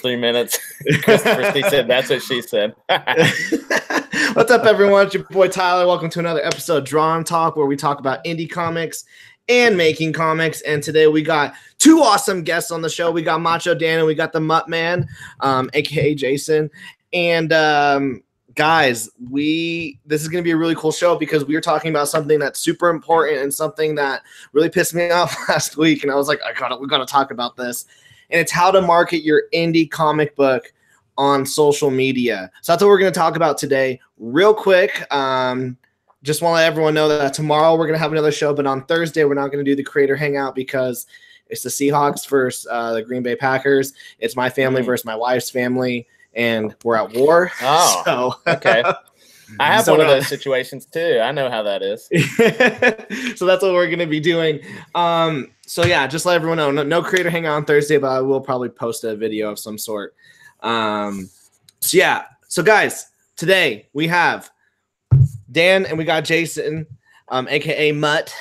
first 3 minutes. Christopher C said, "That's what she said." What's up, everyone? It's your boy Tyler. Welcome to another episode of Drawn Talk, where we talk about indie comics and making comics. And today we got two awesome guests on the show. We got Macho Dan and we got the Mutt Man, aka Jason. And guys, this is going to be a really cool show because we are talking about something that's super important and something that really pissed me off last week. And I was like, we got to talk about this. And it's how to market your indie comic book on social media. So that's what we're going to talk about today. Real quick, just want to let everyone know that tomorrow we're going to have another show, but on Thursday we're not going to do the creator hangout because it's the Seahawks versus the Green Bay Packers. It's my family versus my wife's family. And we're at war. Oh, so, okay. I have one of those situations too. I know how that is. So that's what we're going to be doing. So yeah, just let everyone know. No creator hangout on Thursday, but I will probably post a video of some sort. So yeah. So guys, today we have Dan and we got Jason, aka Mutt,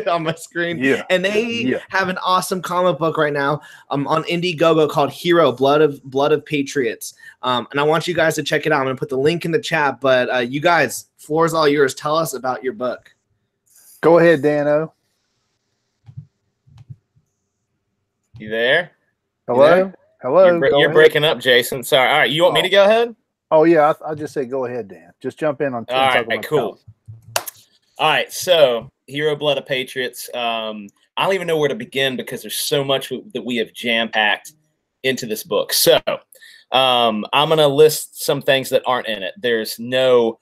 on my screen. Yeah. And they have an awesome comic book right now on Indiegogo called HIRO, Blood of Patriots. And I want you guys to check it out. I'm gonna put the link in the chat, but you guys, floor is all yours. Tell us about your book. Go ahead, Dano. You there? Hello? Hello. You're breaking up, Jason. Sorry. All right. You want me to go ahead? Oh, yeah. I'll just say go ahead, Dan. Just jump in on All right, cool. All right, so HIRO Blood of Patriots. I don't even know where to begin because there's so much that we have jam-packed into this book. So I'm going to list some things that aren't in it. There's no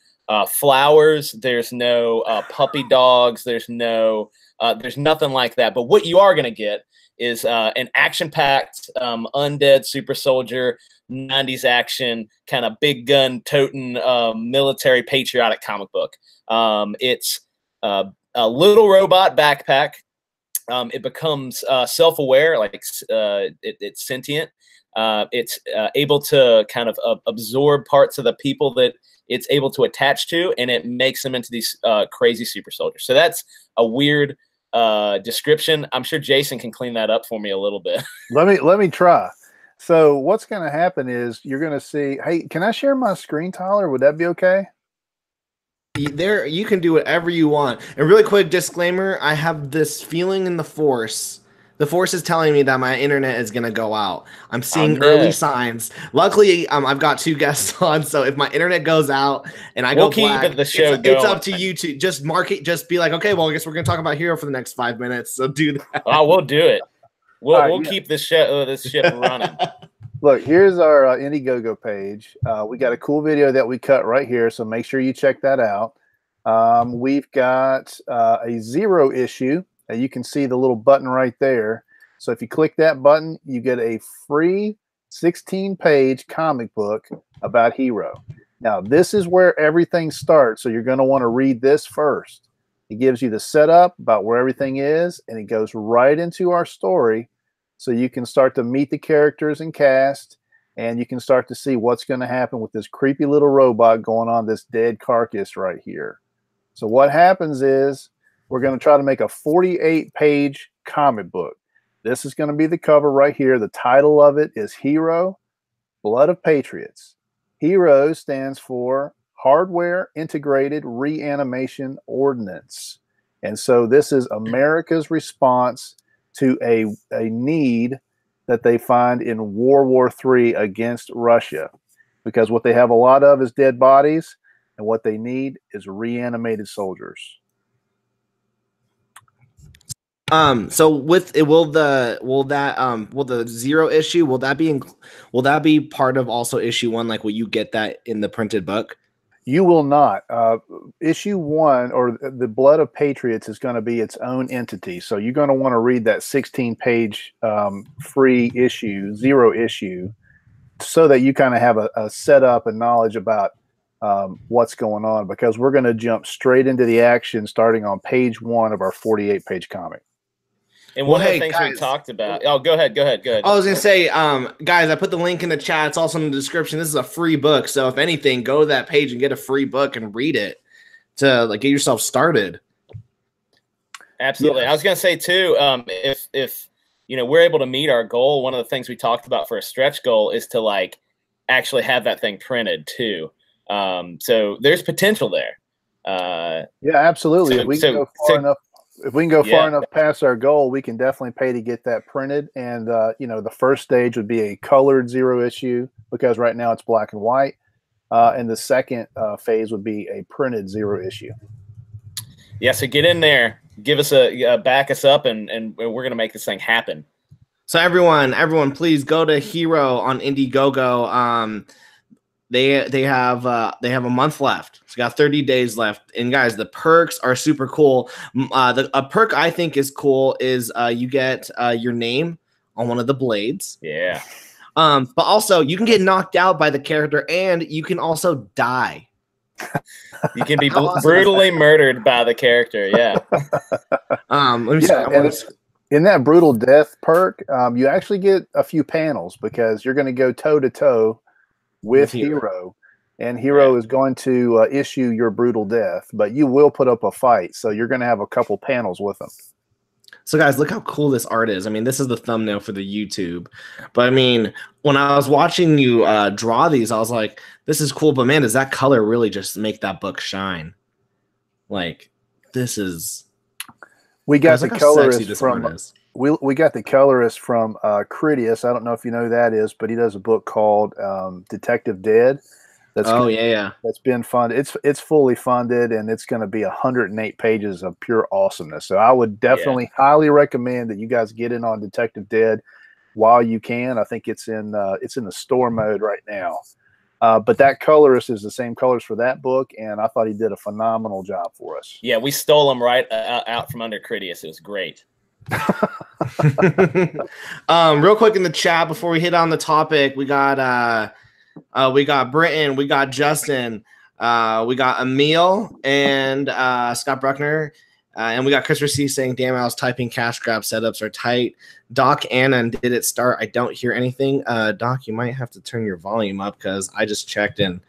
flowers. There's no puppy dogs. There's nothing like that. But what you are going to get is an action-packed undead super soldier, 90s action, kind of big gun toting military patriotic comic book. It's a little robot backpack. It becomes self-aware, like it's sentient. It's able to kind of absorb parts of the people that it's able to attach to, and it makes them into these crazy super soldiers. So that's a weird description. I'm sure Jason can clean that up for me a little bit. Let me try. So what's going to happen is you're going to see. Hey, can I share my screen, Tyler? Would that be okay? There, you can do whatever you want. And really quick disclaimer, I have this feeling in the force. The force is telling me that my internet is going to go out. I'm seeing early signs. Luckily, I've got two guests on, so if my internet goes out and I go black, it's up to you to just mark it. Just be like, okay, well, I guess we're going to talk about HIRO for the next 5 minutes. So do that. Oh, we'll do it. We'll keep this ship running. Look, here's our Indiegogo page. We got a cool video that we cut right here, so make sure you check that out. We've got a 0 issue. You can see the little button right there. So if you click that button, you get a free 16-page comic book about HIRO. Now, this is where everything starts, so you're going to want to read this first. It gives you the setup about where everything is, and it goes right into our story, so you can start to meet the characters and cast, and you can start to see what's going to happen with this creepy little robot going on this dead carcass right here. So what happens is we're going to try to make a 48-page comic book. This is going to be the cover right here. The title of it is HIRO, Blood of Patriots. HIRO stands for Hardware Integrated Reanimation Ordnance. And so this is America's response to a need that they find in World War III against Russia. Because what they have a lot of is dead bodies, and what they need is reanimated soldiers. So with it, will the 0 issue, will that be part of also issue 1? Like, will you get that in the printed book? You will not. Issue 1, or the Blood of Patriots, is going to be its own entity. So you're going to want to read that 16-page free issue, 0 issue, so that you kind of have a setup and knowledge about what's going on, because we're going to jump straight into the action starting on page 1 of our 48-page comic. And one of the things we talked about. Oh, go ahead. I was gonna say, guys, I put the link in the chat. It's also in the description. This is a free book, so if anything, go to that page and get a free book and read it to get yourself started. Absolutely. Yes. I was gonna say too, if we're able to meet our goal. One of the things we talked about for a stretch goal is to like actually have that thing printed too. So there's potential there. Yeah, absolutely. If we can go far enough past our goal, we can definitely pay to get that printed. And the first stage would be a colored 0 issue, because right now it's black and white. And the second phase would be a printed 0 issue. Yeah, so get in there, give us back us up, and we're gonna make this thing happen. So everyone, please go to HIRO on Indiegogo. They have a month left. So got 30 days left. And guys, the perks are super cool. A perk I think is cool is you get your name on one of the blades. Yeah. But also you can get knocked out by the character, and you can also die. You can be brutally murdered by the character. Yeah. Let me see. In that brutal death perk, you actually get a few panels, because you're going to go toe to toe with HIRO, and HIRO is going to issue your brutal death, but you will put up a fight, so you're going to have a couple panels with them. So guys, look how cool this art is. I mean, this is the thumbnail for the YouTube, but I mean, when I was watching you draw these, I was like, this is cool, but man, does that color really just make that book shine? Like, this is... We got the colorist from we got the colorist from Critias. I don't know if you know who that is, but he does a book called Detective Dead. That's been funded. It's fully funded, and it's going to be 108 pages of pure awesomeness. So I would definitely highly recommend that you guys get in on Detective Dead while you can. I think it's in the store mode right now. But that colorist is the same colors for that book, and I thought he did a phenomenal job for us. Yeah, we stole him right out from under Critias. It was great. Real quick in the chat before we hit on the topic, we got Britton, we got Justin, we got Emil and Scott Bruckner, and we got Christopher C saying, "Damn, I was typing cash grab setups are tight." Doc Annan, did it start? I don't hear anything. Doc, you might have to turn your volume up, because I just checked and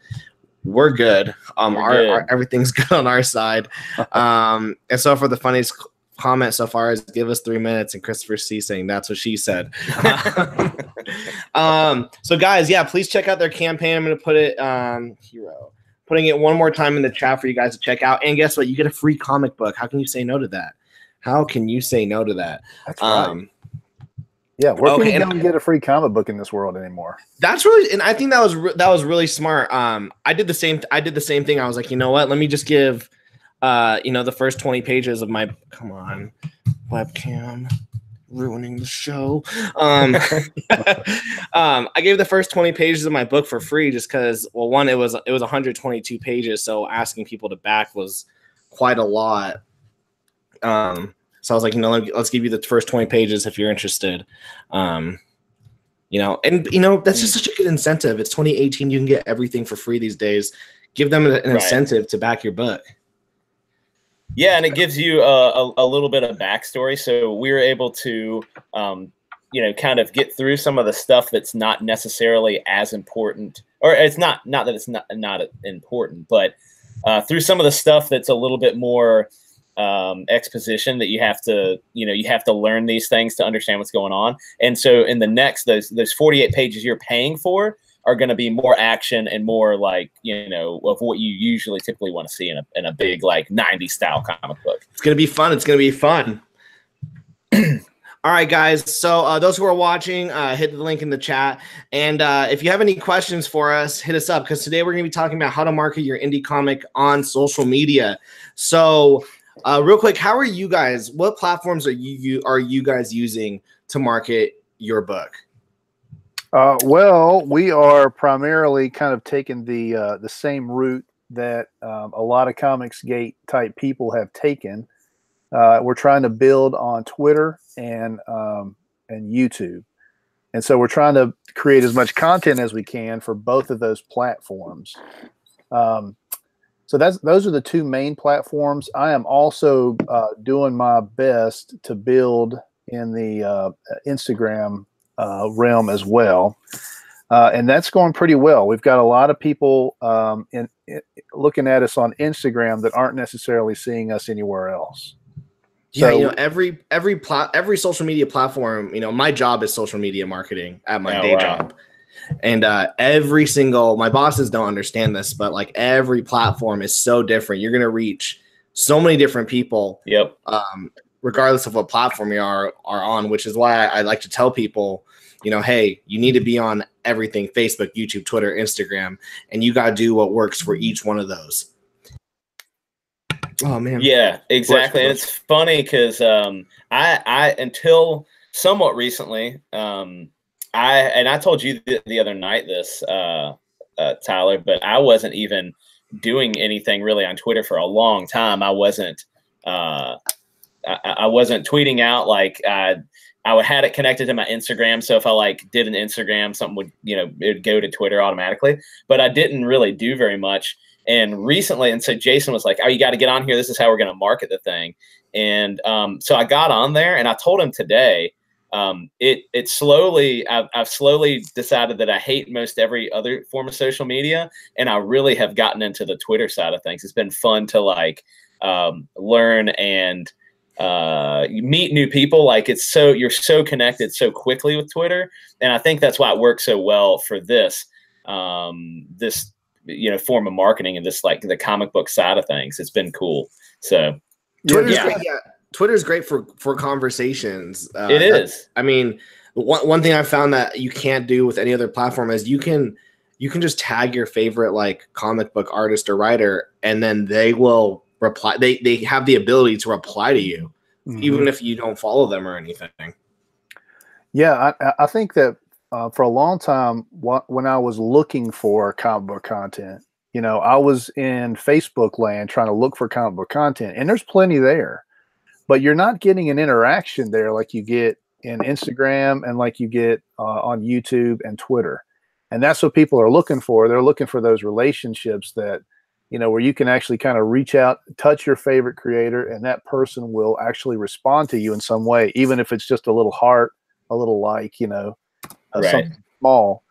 we're good. Our everything's good on our side. And so for the funniest comment so far is give us 3 minutes, and Christopher C saying that's what she said. So guys, yeah, please check out their campaign. I'm going to put it HIRO. Putting it one more time in the chat for you guys to check out. And guess what? You get a free comic book. How can you say no to that? How can you say no to that? That's right. Yeah, where can you go and get a free comic book in this world anymore? That's really, and I think that was really smart. I did the same thing. I was like, you know what? Let me just give, the first 20 pages of my. Come on, webcam, ruining the show. I gave the first 20 pages of my book for free, just because, well, one, it was 122 pages, so asking people to back was quite a lot. So I was like, let's give you the first 20 pages if you're interested. And that's just such a good incentive. It's 2018. You can get everything for free these days. Give them an incentive to back your book. Yeah, and it gives you a little bit of backstory. So we were able to, kind of get through some of the stuff that's not necessarily as important, or it's not that it's not important, but through some of the stuff that's a little bit more exposition, that you have to learn these things to understand what's going on. And so in the next, those 48 pages you're paying for are going to be more action and more like, of what you usually typically want to see in a big, like 90s style comic book. It's going to be fun. All right, guys. So those who are watching, hit the link in the chat. And if you have any questions for us, hit us up, because today we're going to be talking about how to market your indie comic on social media. So real quick, how are you guys? What platforms are you guys using to market your book? Well, we are primarily kind of taking the same route that a lot of Comicsgate type people have taken. We're trying to build on Twitter and YouTube, and so we're trying to create as much content as we can for both of those platforms. So those are the two main platforms. I am also doing my best to build in the Instagram realm as well, and that's going pretty well. We've got a lot of people looking at us on Instagram that aren't necessarily seeing us anywhere else. Yeah, you know, every social media platform, you know, my job is social media marketing at my day job. And my bosses don't understand this, but like every platform is so different. You're going to reach so many different people. Yep. Regardless of what platform you are on, which is why I like to tell people, you know, hey, you need to be on everything: Facebook, YouTube, Twitter, Instagram, and you got to do what works for each one of those. Oh man. Yeah, exactly. And it's funny because I until somewhat recently, I told you the other night this, Tyler, but I wasn't even doing anything really on Twitter for a long time. I wasn't tweeting out. Like I had it connected to my Instagram, so if I like did an Instagram, something would, you know, it would go to Twitter automatically. But I didn't really do very much. And recently, and so Jason was like, "Oh, you got to get on here. This is how we're going to market the thing." And so I got on there, and I told him today. I've slowly decided that I hate most every other form of social media, and I really have gotten into the Twitter side of things. It's been fun to like learn and meet new people. Like you're so connected so quickly with Twitter, and I think that's why it works so well for this you know, form of marketing and this like the comic book side of things. It's been cool. So Twitter's great. Yeah, Twitter's great for conversations. It is. I mean, one thing I found that you can't do with any other platform is you can just tag your favorite like comic book artist or writer, and then they will reply. They have the ability to reply to you, even if you don't follow them or anything. Yeah, I think that for a long time, when I was looking for comic book content, you know, I was in Facebook land trying to look for comic book content, and there's plenty there, but you're not getting an interaction there like you get in Instagram and like you get on YouTube and Twitter. And that's what people are looking for. They're looking for those relationships that, you know, where you can actually kind of reach out, touch your favorite creator, and that person will actually respond to you in some way, even if it's just a little heart, a little like, you know, something small.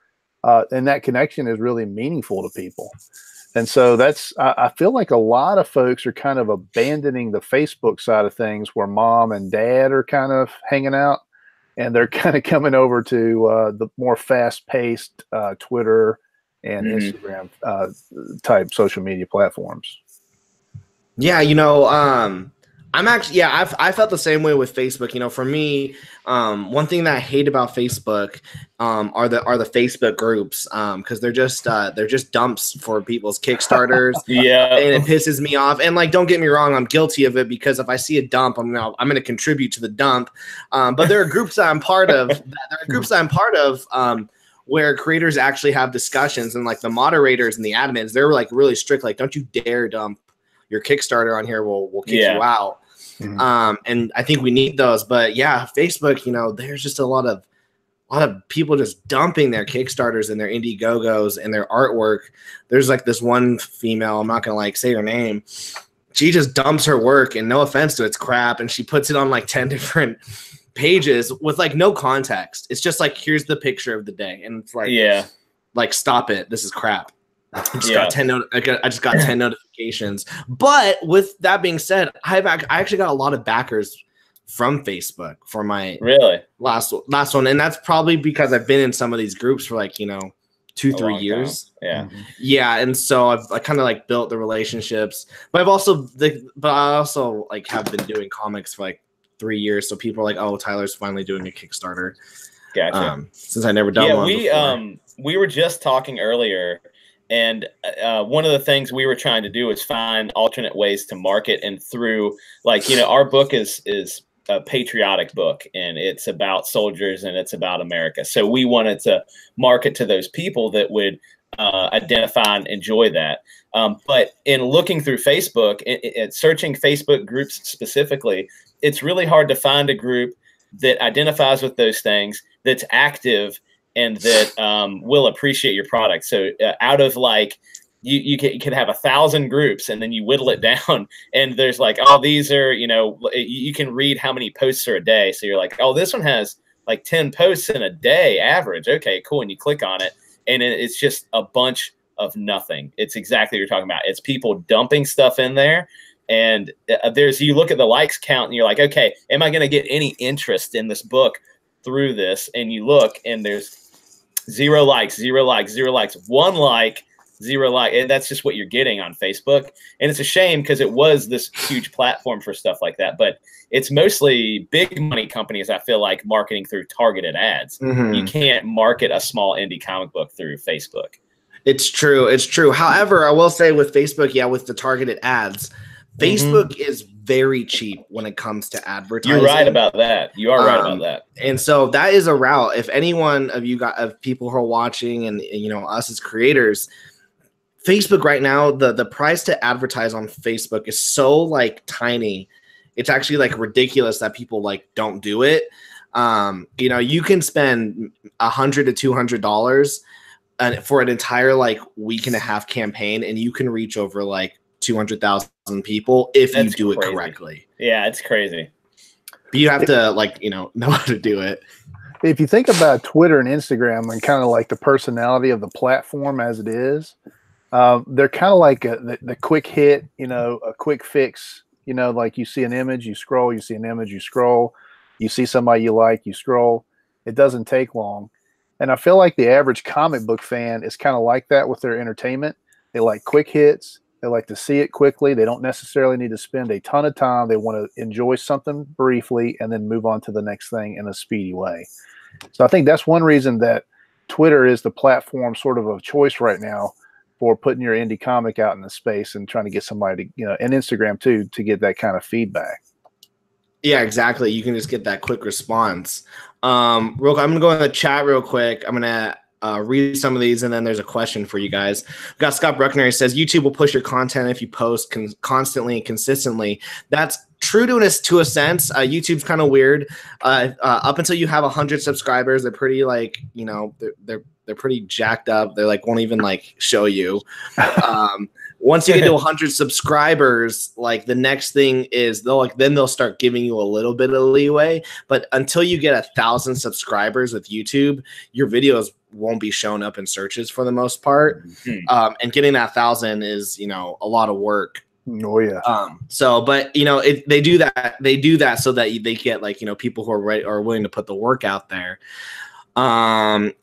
And that connection is really meaningful to people. And so I feel like a lot of folks are kind of abandoning the Facebook side of things where mom and dad are kind of hanging out, and they're kind of coming over to the more fast-paced Twitter and Instagram type social media platforms. Yeah, you know, I'm actually, I felt the same way with Facebook. You know, for me, one thing that I hate about Facebook are the Facebook groups, because they're just dumps for people's Kickstarters. Yeah, and it pisses me off. And like, don't get me wrong, I'm guilty of it, because if I see a dump, I'm gonna contribute to the dump. But there are groups that I'm part of. Where creators actually have discussions, and like the moderators and the admins, they're like really strict. Like, don't you dare dump your Kickstarter on here. We'll kick you out. And I think we need those. But yeah, Facebook, you know, there's just a lot of people just dumping their Kickstarters and their Indiegogos and their artwork. There's like this one female, I'm not gonna like say her name. She just dumps her work, and no offense to it's crap, and she puts it on like 10 different pages with like no context. It's just like, here's the picture of the day, and it's like, like, stop it, this is crap. I just got 10 notifications. But with that being said, I actually got a lot of backers from Facebook for my last one, and that's probably because I've been in some of these groups for like, you know, 2-3 years. Yeah, and so I kind of like built the relationships. But I also like have been doing comics for like 3 years, so people are like, oh, Tyler's finally doing a Kickstarter. Gotcha. Since I never done one before. We were just talking earlier, and one of the things we were trying to do is find alternate ways to market, and through, like, you know, our book is a patriotic book, and it's about soldiers and it's about America. So we wanted to market to those people that would identify and enjoy that. But in looking through Facebook, searching Facebook groups specifically, it's really hard to find a group that identifies with those things, that's active, and that will appreciate your product. So out of like, you could have 1,000 groups, and then you whittle it down, and there's like, oh, these are, you know, you can read how many posts are a day. So you're like, oh, this one has like 10 posts in a day average. Okay, cool. And you click on it, and it's just a bunch of nothing. It's exactly what you're talking about. It's people dumping stuff in there And you look at the likes count and you're like, okay, am I going to get any interest in this book through this? And you look and there's 0 likes, 0 likes, 0 likes, 1 like, 0 like. And that's just what you're getting on Facebook. And it's a shame because it was this huge platform for stuff like that. But it's mostly big money companies, I feel like, marketing through targeted ads. You can't market a small indie comic book through Facebook. It's true. It's true. However, I will say with Facebook, with the targeted ads, Facebook is very cheap when it comes to advertising. You're right about that. You are right about that. And so that is a route. If any one of you of people who are watching and us as creators, Facebook right now, the price to advertise on Facebook is so like tiny. It's actually like ridiculous that people like don't do it. You can spend $100 to $200 for an entire like week and a half campaign, and you can reach over like 200,000 people if you do it correctly. Yeah, it's crazy. But you have to know how to do it. If you think about Twitter and Instagram and kind of like the personality of the platform as it is, they're kind of like the quick hit, a quick fix. Like you see an image, you scroll, you see an image, you scroll, you see somebody you like, you scroll. It doesn't take long. And I feel like the average comic book fan is kind of like that with their entertainment. They like quick hits. They like to see it quickly. They don't necessarily need to spend a ton of time. They want to enjoy something briefly and then move on to the next thing in a speedy way. So I think that's one reason that Twitter is the platform sort of choice right now for putting your indie comic out in the space and trying to get somebody to, and Instagram too, to get that kind of feedback. Yeah, exactly. You can just get that quick response. I'm going to go in the chat real quick. I'm going to read some of these, and then there's a question for you guys. We've got Scott Bruckner. He says, YouTube will push your content if you post constantly and consistently. That's true to a sense. YouTube's kind of weird. Up until you have 100 subscribers, they're pretty like, they're pretty jacked up. They're like, won't even like show you. Once you get to 100 subscribers, like the next thing is they'll start giving you a little bit of leeway. But until you get 1,000 subscribers with YouTube, your videos won't be shown up in searches for the most part. And getting that 1,000 is, a lot of work. Oh yeah. But they do that so that they get like, people who are ready or willing to put the work out there. And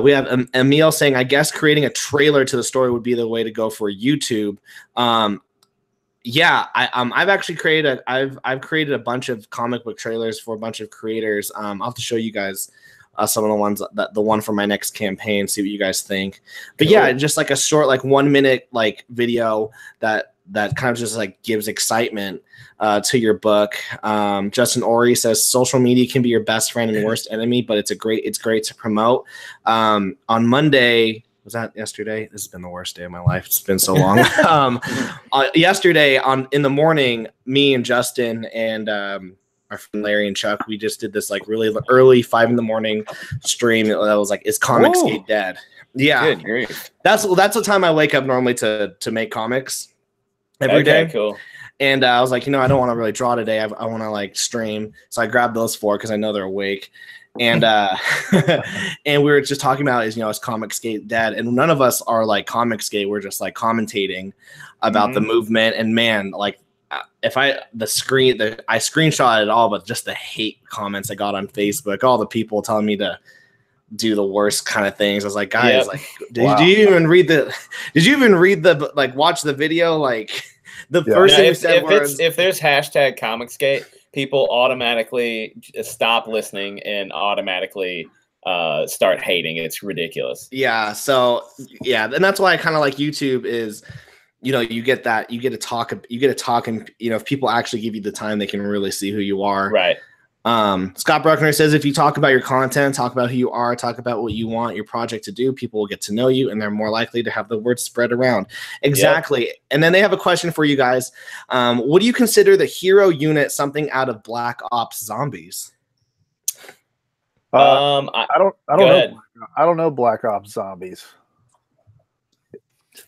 we have Emil saying, I guess creating a trailer to the story would be the way to go for YouTube. Yeah, I've actually created I've created a bunch of comic book trailers for a bunch of creators. I'll have to show you guys some of the ones the one for my next campaign, see what you guys think. But yeah, just like a short, like 1 minute, like video that kind of just like gives excitement to your book. Justin Ori says social media can be your best friend and worst enemy, but it's great to promote. On Monday, was that yesterday? This has been the worst day of my life. It's been so long. Yesterday in the morning, me and Justin and our friend Larry and Chuck, we just did this like really early 5 a.m. stream that was like, is Comicsgate dead? Yeah. Good grief. That's the time I wake up normally to make comics every day. Cool. And I was like, I don't want to really draw today. I want to like stream. So I grabbed those 4 because I know they're awake. And and we were just talking about is Comicsgate dead? And none of us are like Comicsgate. We're just like commentating about the movement. And man, like if I screenshot it all, but just the hate comments I got on Facebook, all the people telling me to do the worst kind of things. I was like, guys, like, did you even read the like watch the video? Like the first thing we said was, if there's hashtag Comicsgate, people automatically stop listening and automatically start hating. It's ridiculous. Yeah. So yeah, and that's why I kind of like YouTube is, you get to talk, and if people actually give you the time, they can really see who you are. Right. Scott Bruckner says, if you talk about your content, talk about who you are, talk about what you want your project to do, people will get to know you and they're more likely to have the word spread around. Exactly. Yep. And then they have a question for you guys. What do you consider the HIRO unit something out of Black Ops Zombies? I don't know Black Ops Zombies.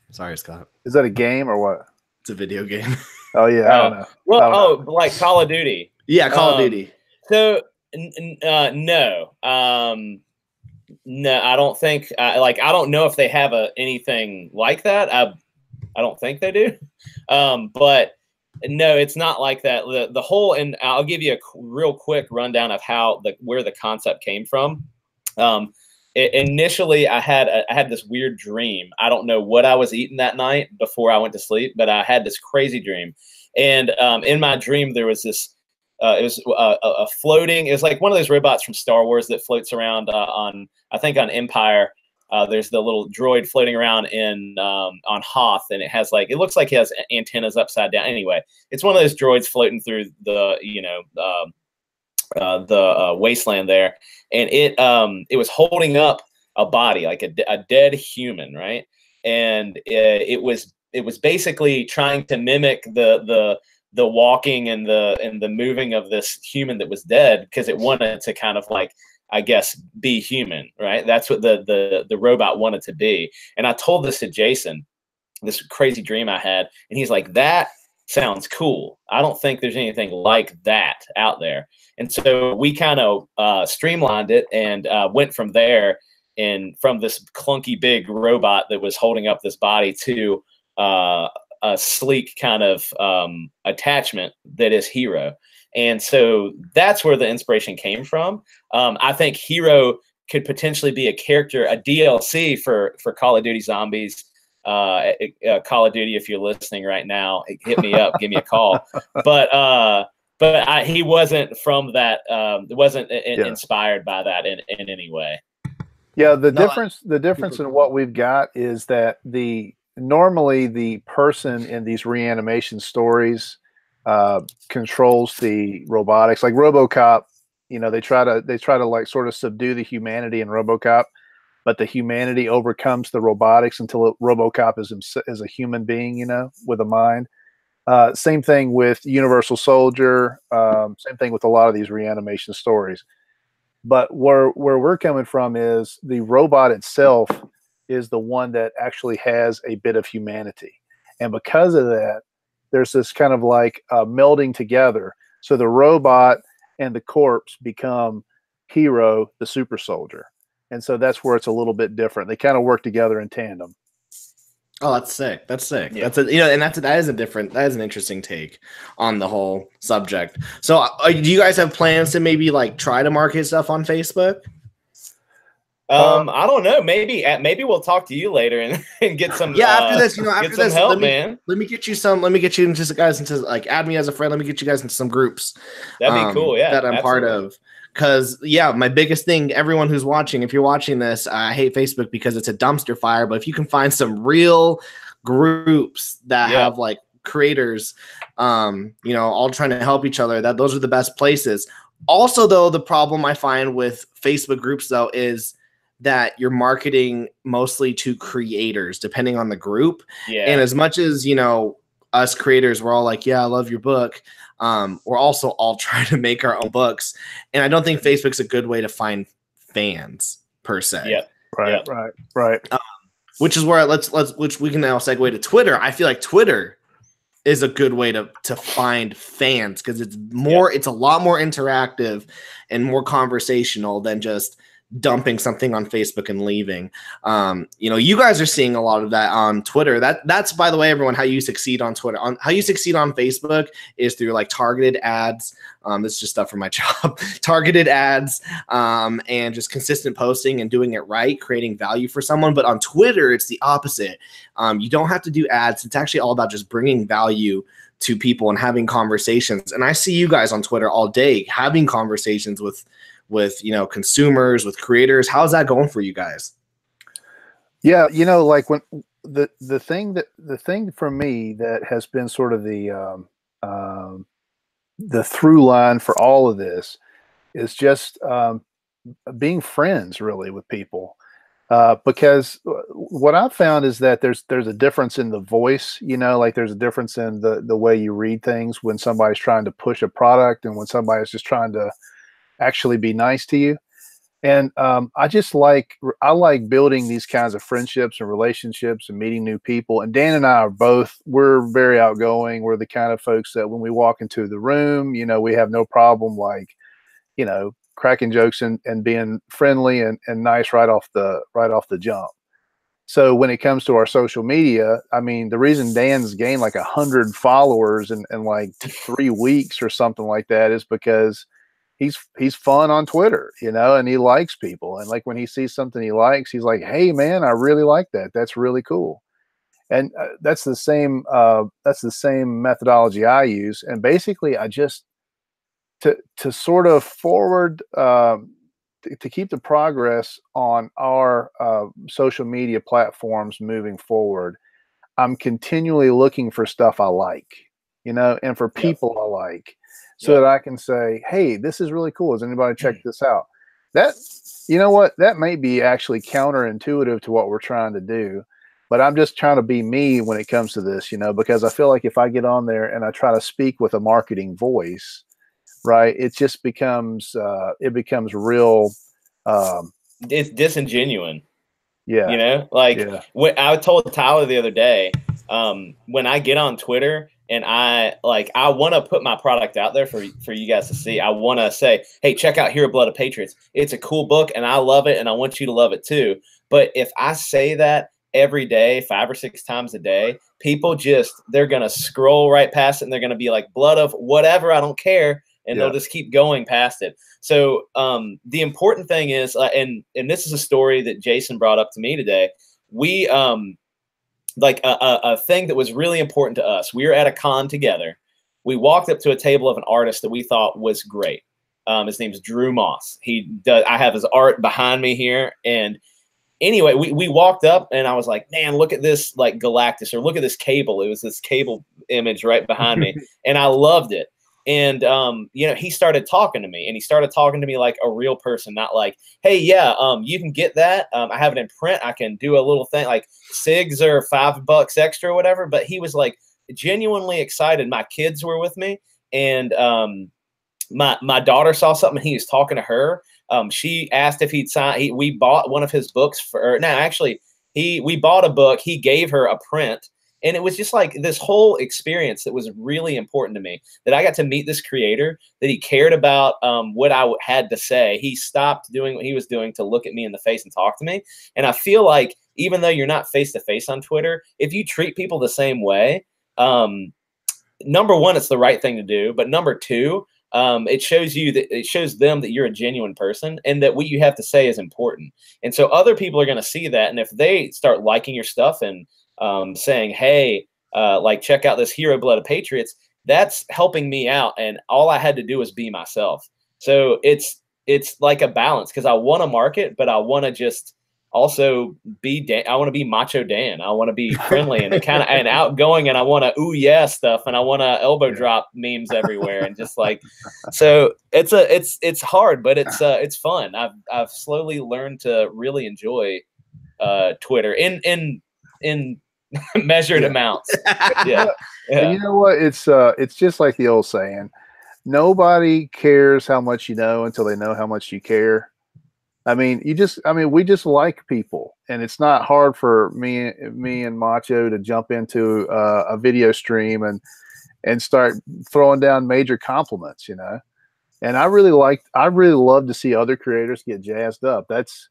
Sorry, Scott. Is that a game or what? It's a video game. Oh yeah, I don't know. Well, like Call of Duty. Yeah, Call of Duty. So no, I don't think. I don't know if they have anything like that. I don't think they do. But No, it's not like that. The whole, and I'll give you a real quick rundown of how where the concept came from. Initially, I had this weird dream. I don't know what I was eating that night before I went to sleep, but I had this crazy dream, and in my dream there was this. It was a floating. It was like one of those robots from Star Wars that floats around on, I think, on Empire. There's the little droid floating around on Hoth, and it looks like it has antennas upside down. Anyway, it's one of those droids floating through the wasteland there, and it was holding up a body like a dead human, right? And it was basically trying to mimic the walking and the moving of this human that was dead, because it wanted to kind of like, I guess, be human, right? That's what the robot wanted to be. And I told this to Jason, this crazy dream I had, and he's like, that sounds cool. I don't think there's anything like that out there. And so we kind of streamlined it and went from there, and from this clunky big robot that was holding up this body to a sleek kind of attachment that is HIRO. And so that's where the inspiration came from. I think HIRO could potentially be a character, a DLC for Call of Duty Zombies. Call of Duty, if you're listening right now, hit me up, give me a call. But he wasn't from that. Wasn't inspired by that in any way. Yeah, the difference in what we've got is that normally the person in these reanimation stories controls the robotics. Like RoboCop, they try to like sort of subdue the humanity in RoboCop, but the humanity overcomes the robotics until RoboCop is a human being, with a mind. Same thing with Universal Soldier. Same thing with a lot of these reanimation stories. But where we're coming from is the robot itself is the one that actually has a bit of humanity. And because of that, there's this kind of like melding together. So the robot and the corpse become HIRO, the super soldier. And so that's where it's a little bit different. They kind of work together in tandem. Oh, that's sick. That's sick. Yeah. That is an interesting take on the whole subject. So do you guys have plans to maybe like try to market stuff on Facebook? I don't know. Maybe we'll talk to you later and get some. Yeah, after this, after this, help, man. Let me get you into guys into like add me as a friend. Let me get you guys into some groups. That'd be cool. Yeah, that I'm part of. Because my biggest thing, everyone who's watching, if you're watching this, I hate Facebook because it's a dumpster fire. But if you can find some real groups that have like creators, all trying to help each other, those are the best places. Also, though, the problem I find with Facebook groups though is that you're marketing mostly to creators, depending on the group. Yeah. And as much as, us creators, we're all like, yeah, I love your book. We're also all trying to make our own books. And I don't think Facebook's a good way to find fans per se. Yeah. Right. Which is where which we can now segue to Twitter. I feel like Twitter is a good way to find fans because it's a lot more interactive and more conversational than just dumping something on Facebook and leaving. You guys are seeing a lot of that on Twitter. That's, by the way, everyone, how you succeed on Twitter. How you succeed on Facebook is through like targeted ads. This is just stuff for my job. Targeted ads, and just consistent posting and doing it right, creating value for someone. But on Twitter, it's the opposite. You don't have to do ads. It's actually all about just bringing value to people and having conversations. And I see you guys on Twitter all day having conversations with consumers, with creators. How's that going for you guys? Yeah, like when the thing for me that has been sort of the through line for all of this is just being friends really with people. Because what I've found is that there's a difference in the voice, like there's a difference in the way you read things when somebody's trying to push a product and when somebody's just trying to actually be nice to you. And I like building these kinds of friendships and relationships and meeting new people. And Dan and I we're very outgoing. We're the kind of folks that when we walk into the room, we have no problem like, cracking jokes and being friendly and nice right off the jump. So when it comes to our social media, I mean, the reason Dan's gained like 100 followers in like 3 weeks or something like that is because he's fun on Twitter, you know, and he likes people. And like when he sees something he likes, he's like, hey man, I really like that. That's really cool. And that's the same methodology I use. And basically I just, to sort of forward, to keep the progress on our social media platforms moving forward, I'm continually looking for stuff I like, you know, and for people I like, so that I can say, hey, this is really cool. Has anybody checked this out? That, you know what, that may be actually counterintuitive to what we're trying to do, but I'm just trying to be me when it comes to this, you know, because I feel like if I get on there and I try to speak with a marketing voice, right, it just becomes real it's disingenuine. Yeah, you know, like when I told Tyler the other day, when I get on Twitter and I want to put my product out there for you guys to see. I want to say, hey, check out Hero Blood of Patriots. It's a cool book and I love it and I want you to love it too. But if I say that every day, 5 or 6 times a day, people they're going to scroll right past it and they're going to be like, blood of whatever, I don't care. And they'll just keep going past it. So the important thing is, and this is a story that Jason brought up to me today. We like a thing that was really important to us. We were at a con together. We walked up to a table of an artist that we thought was great. His name's Drew Moss. I have his art behind me here. And anyway, we walked up and I was like, man, look at this like Galactus, or look at this cable. It was this cable image right behind me. And I loved it. And, you know, he started talking to me, and he started talking to me like a real person, not like, hey, yeah, you can get that. I have it in print. I can do a little thing like SIGs are $5 extra or whatever. But he was like genuinely excited. My kids were with me, and my daughter saw something, and he was talking to her. She asked if he'd sign. We bought one of his books we bought a book. He gave her a print. And it was just like this whole experience that was really important to me, that I got to meet this creator, that he cared about what I had to say. He stopped doing what he was doing to look at me in the face and talk to me. And I feel like even though you're not face to face on Twitter, if you treat people the same way, number one, it's the right thing to do. But number two, it shows them that you're a genuine person and that what you have to say is important. And so other people are going to see that. And if they start liking your stuff and saying, hey, like, check out this Hero Blood of Patriots, that's helping me out. And all I had to do was be myself. So it's like a balance, because I want to market, but I want to just also I want to be Macho Dan. I want to be friendly and kind of and outgoing, and I want to ooh yeah stuff, and I want to elbow drop memes everywhere, and just like, so it's hard, but it's fun. I've slowly learned to really enjoy Twitter in measured amounts. Yeah. And you know what? It's just like the old saying, nobody cares how much you know until they know how much you care. I mean, we just like people, and it's not hard for me and Macho to jump into a video stream and start throwing down major compliments, you know. And I really love to see other creators get jazzed up. That's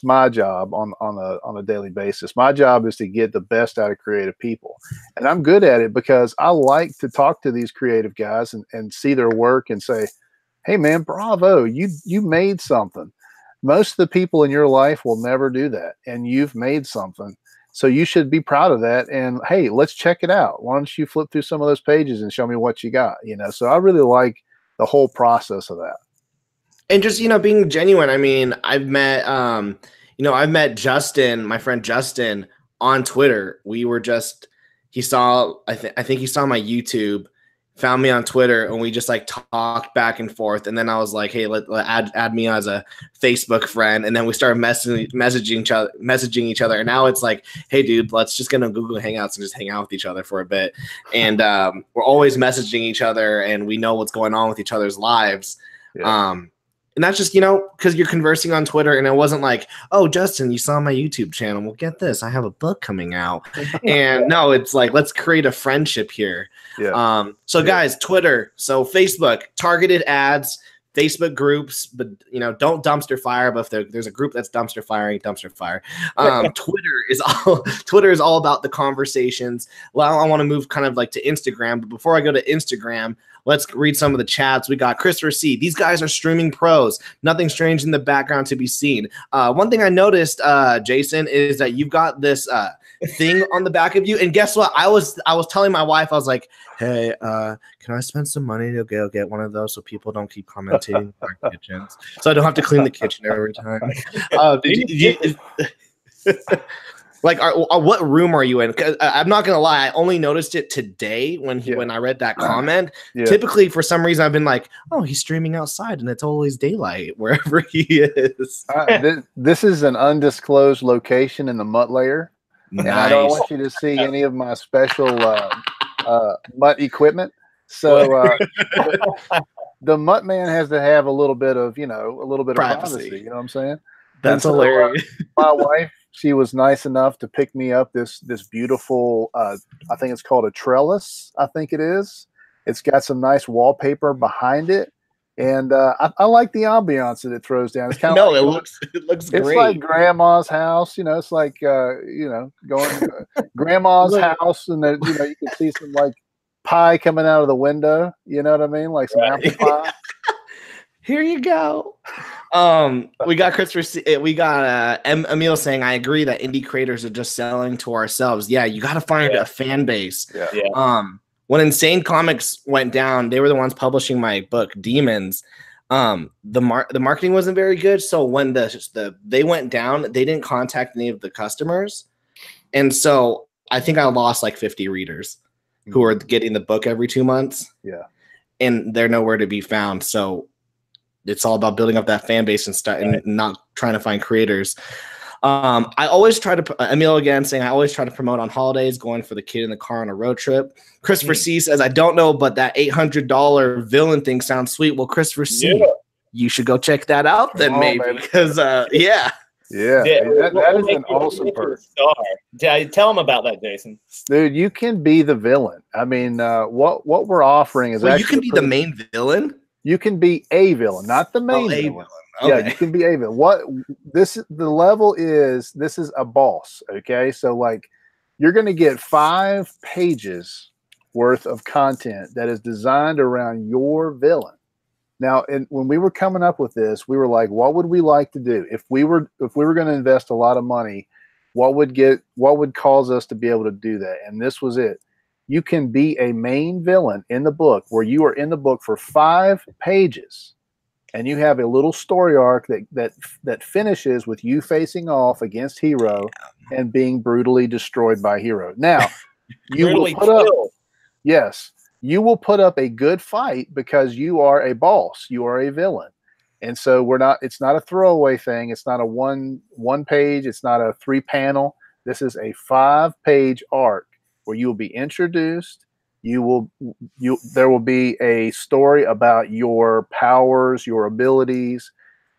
my job on a daily basis. My job is to get the best out of creative people, and I'm good at it because I like to talk to these creative guys and see their work and say, hey man, bravo, you made something. Most of the people in your life will never do that, and you've made something. So you should be proud of that. And hey, let's check it out. Why don't you flip through some of those pages and show me what you got? You know, so I really like the whole process of that. And just, you know, being genuine. I mean, I've met Justin, my friend Justin, on Twitter. He saw, I think he saw my YouTube, found me on Twitter, and we just like talked back and forth. And then I was like, hey, let add me as a Facebook friend. And then we started messaging each other. And now it's like, hey dude, let's just get on Google Hangouts and just hang out with each other for a bit. And we're always messaging each other, and we know what's going on with each other's lives. Yeah. And that's just, you know, because you're conversing on Twitter, and it wasn't like, oh, Justin, you saw my YouTube channel. Well, get this, I have a book coming out. And no, it's like, let's create a friendship here. Yeah. So guys, Twitter, so Facebook, targeted ads, Facebook groups, but don't dumpster fire. But if there's a group that's dumpster firing, dumpster fire. Twitter is all about the conversations. Well, I want to move kind of like to Instagram, but before I go to Instagram, let's read some of the chats. We got Christopher C. These guys are streaming pros. Nothing strange in the background to be seen. One thing I noticed, Jason, is that you've got this thing on the back of you. And guess what? I was telling my wife, I was like, hey, can I spend some money to go get one of those so people don't keep commenting on our kitchens? So I don't have to clean the kitchen every time. Like, what room are you in? 'Cause I'm not gonna lie, I only noticed it today when I read that comment. Yeah. Typically, for some reason, I've been like, "Oh, he's streaming outside, and it's always daylight wherever he is." This is an undisclosed location in the Mutt layer, nice. And I don't want you to see any of my special Mutt equipment. So the Mutt man has to have a little bit of privacy. You know what I'm saying? That's hilarious. My wife, she was nice enough to pick me up this beautiful, I think it's called a trellis. I think it is. It's got some nice wallpaper behind it, and I like the ambiance that it throws down. It's kind of it looks great. It's like grandma's house, it's like going grandma's house, and then you can see some like pie coming out of the window. You know what I mean, like some apple pie. Here you go. We got Christopher. We got Emil saying, "I agree that indie creators are just selling to ourselves." Yeah, you got to find a fan base. Yeah. When Insane Comics went down, they were the ones publishing my book Demons. The marketing wasn't very good, so when they went down, they didn't contact any of the customers, and so I think I lost like 50 readers who are getting the book every 2 months. Yeah, and they're nowhere to be found. So it's all about building up that fan base and and not trying to find creators. I always try to, Emil again saying, I always try to promote on holidays, going for the kid in the car on a road trip. Christopher C says, I don't know, but that $800 villain thing sounds sweet. Well, Christopher C, you should go check that out then, maybe. Because, Yeah, that is an awesome perk. Yeah, tell them about that, Jason. Dude, you can be the villain. I mean, what we're offering is you can be the main villain? You can be a villain, not the main villain. Okay. Yeah, you can be a villain. This is a boss, okay? So like you're going to get 5 pages worth of content that is designed around your villain. Now, when we were coming up with this, we were like, what would we like to do? If we were going to invest a lot of money, what would cause us to be able to do that? And this was it. You can be a main villain in the book where you are in the book for 5 pages and you have a little story arc that finishes with you facing off against HIRO and being brutally destroyed by HIRO. Now, you will put up a good fight because you are a boss, you are a villain. And so it's not a throwaway thing. It's not a one page. It's not a 3-panel. This is a 5-page arc where you will be introduced. There will be a story about your powers, your abilities,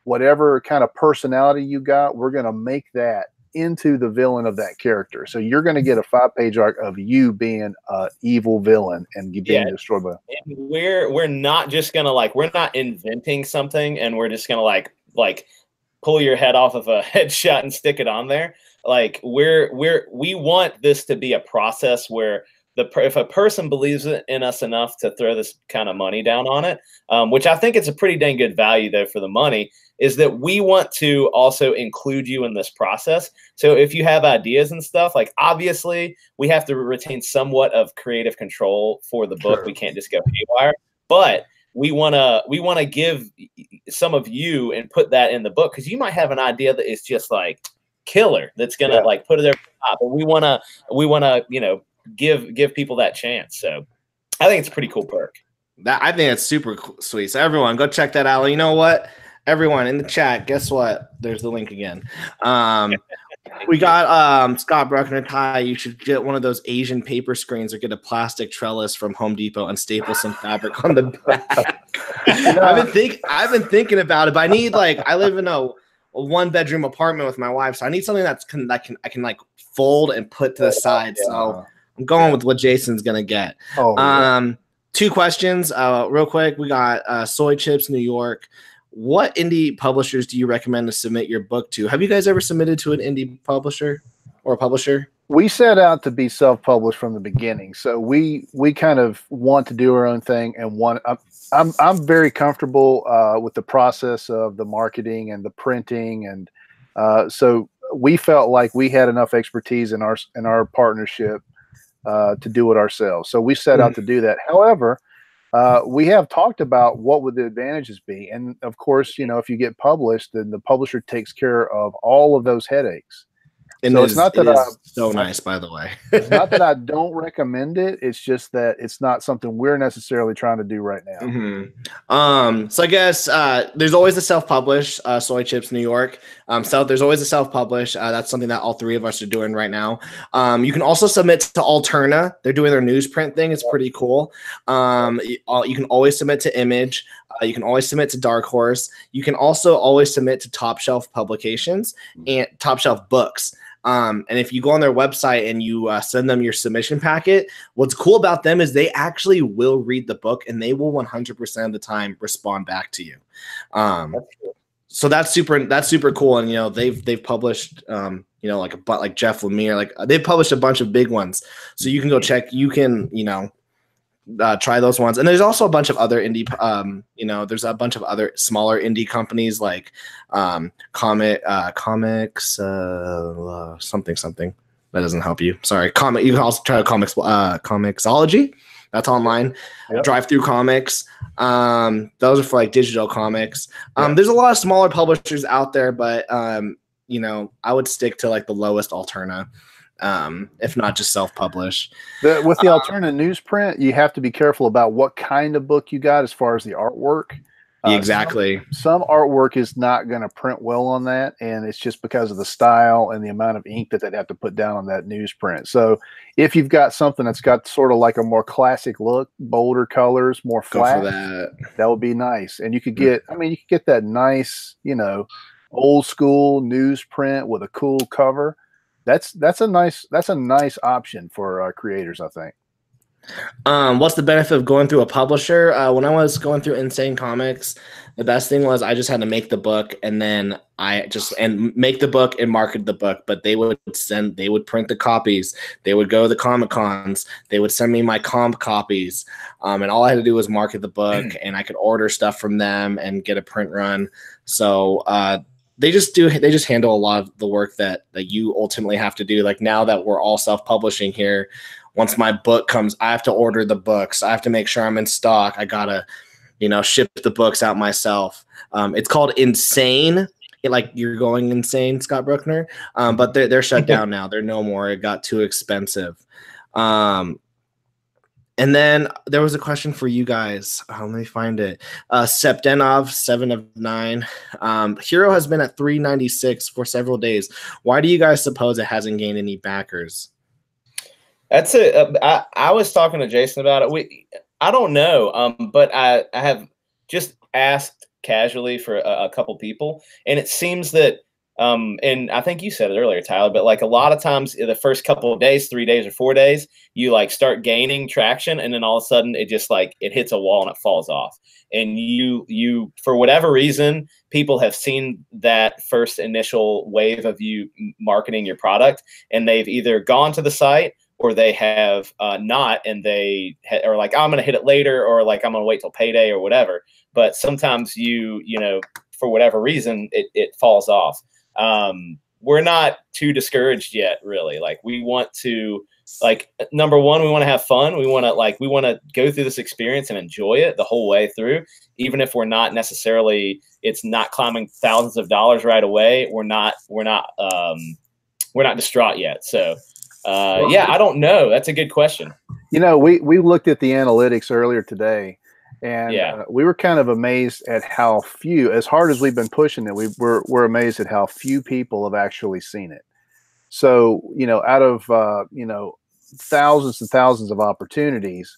whatever kind of personality you got. We're going to make that into the villain of that character. So you're going to get a 5-page arc of you being an evil villain and being destroyed by. And we're not just going to we're not inventing something and we're just going to like pull your head off of a headshot and stick it on there. Like we want this to be a process where if a person believes in us enough to throw this kind of money down on it, which I think it's a pretty dang good value though for the money, is that we want to also include you in this process. So if you have ideas and stuff, like obviously we have to retain somewhat of creative control for the book. Sure. We can't just go haywire, but we want to give some of you and put that in the book because you might have an idea that is just like killer that's gonna put it over the top, and we want to give people that chance. So I think it's a pretty cool perk. I think it's super sweet. So everyone go check that out. You know what, everyone in the chat, guess what, there's the link again. We got Scott Bruckner, Ty, you should get one of those Asian paper screens or get a plastic trellis from Home Depot and staple some fabric on the back. I've been thinking about it, but I need I live in a 1-bedroom apartment with my wife, so I need something I can fold and put to the side. So I'm going with what Jason's gonna get. 2 questions, real quick. We got Soy Chips, New York. What indie publishers do you recommend to submit your book to? Have you guys ever submitted to an indie publisher or a publisher? We set out to be self-published from the beginning, so we kind of want to do our own thing and want. I'm very comfortable with the process of the marketing and the printing, and so we felt like we had enough expertise in our partnership to do it ourselves. So we set out to do that. However, we have talked about what would the advantages be, and of course, if you get published, then the publisher takes care of all of those headaches. And so it's not that so nice, by the way. it's not that I don't recommend it. It's just that it's not something we're necessarily trying to do right now. So I guess there's always a self-publish, Soy Chips New York. So there's always a self-publish. That's something that all 3 of us are doing right now. You can also submit to Alterna. They're doing their newsprint thing. It's pretty cool. You can always submit to Image. You can always submit to Dark Horse. You can also always submit to Top Shelf Publications and Top Shelf Books. And if you go on their website and you send them your submission packet, what's cool about them is they actually will read the book and they will 100% of the time respond back to you. So that's super cool. And they've published like Jeff Lemire, they've published a bunch of big ones. So you can go check. You can try those ones. And there's also a bunch of other indie there's a bunch of other smaller indie companies like comics something that doesn't help you. Sorry. You can also try Comixology. That's online. Yep. Drive Through Comics. Those are for like digital comics. There's a lot of smaller publishers out there, but I would stick to like the lowest Alterna. If not just self-publish. With the alternate newsprint, you have to be careful about what kind of book you got as far as the artwork. Exactly. Some artwork is not going to print well on that, and it's just because of the style and the amount of ink that they'd have to put down on that newsprint. So if you've got something that's got sort of like a more classic look, bolder colors, more flat, that would be nice. And you could get, you could get that nice, old school newsprint with a cool cover. That's a nice option for creators, I think. What's the benefit of going through a publisher? When I was going through Insane Comics, the best thing was I just had to make the book and then make the book and market the book. But they would print the copies. They would go to the Comic Cons. They would send me my comp copies. And all I had to do was market the book, and I could order stuff from them and get a print run. So they just handle a lot of the work that you ultimately have to do. Like now that we're all self-publishing here, once my book comes, I have to order the books. I have to make sure I'm in stock. I gotta, ship the books out myself. It's called Insane. Like you're going insane, Scott Bruckner. But they're shut down now. They're no more. It got too expensive. And then there was a question for you guys. Let me find it. Septenov, 7 of 9. HIRO has been at 396 for several days. Why do you guys suppose it hasn't gained any backers? That's it. I was talking to Jason about it. I don't know, but I have just asked casually for a couple people, and it seems that and I think you said it earlier, Tyler, but like a lot of times the first couple of days, 3 days or 4 days, you like start gaining traction, and then all of a sudden it just like it hits a wall and it falls off. And you for whatever reason, people have seen that first initial wave of you marketing your product, and they've either gone to the site or they have not, and they are like, I'm going to hit it later, or like I'm going to wait till payday or whatever. But sometimes you for whatever reason, it falls off. We're not too discouraged yet, really. Like we want to, like, number one, we want to have fun. We want to go through this experience and enjoy it the whole way through, even if we're not necessarily, it's not climbing thousands of dollars right away. We're not distraught yet. So, yeah, I don't know. That's a good question. We looked at the analytics earlier today, and we were kind of amazed at how few, as hard as we've been pushing it, we're amazed at how few people have actually seen it. So, out of, thousands and thousands of opportunities,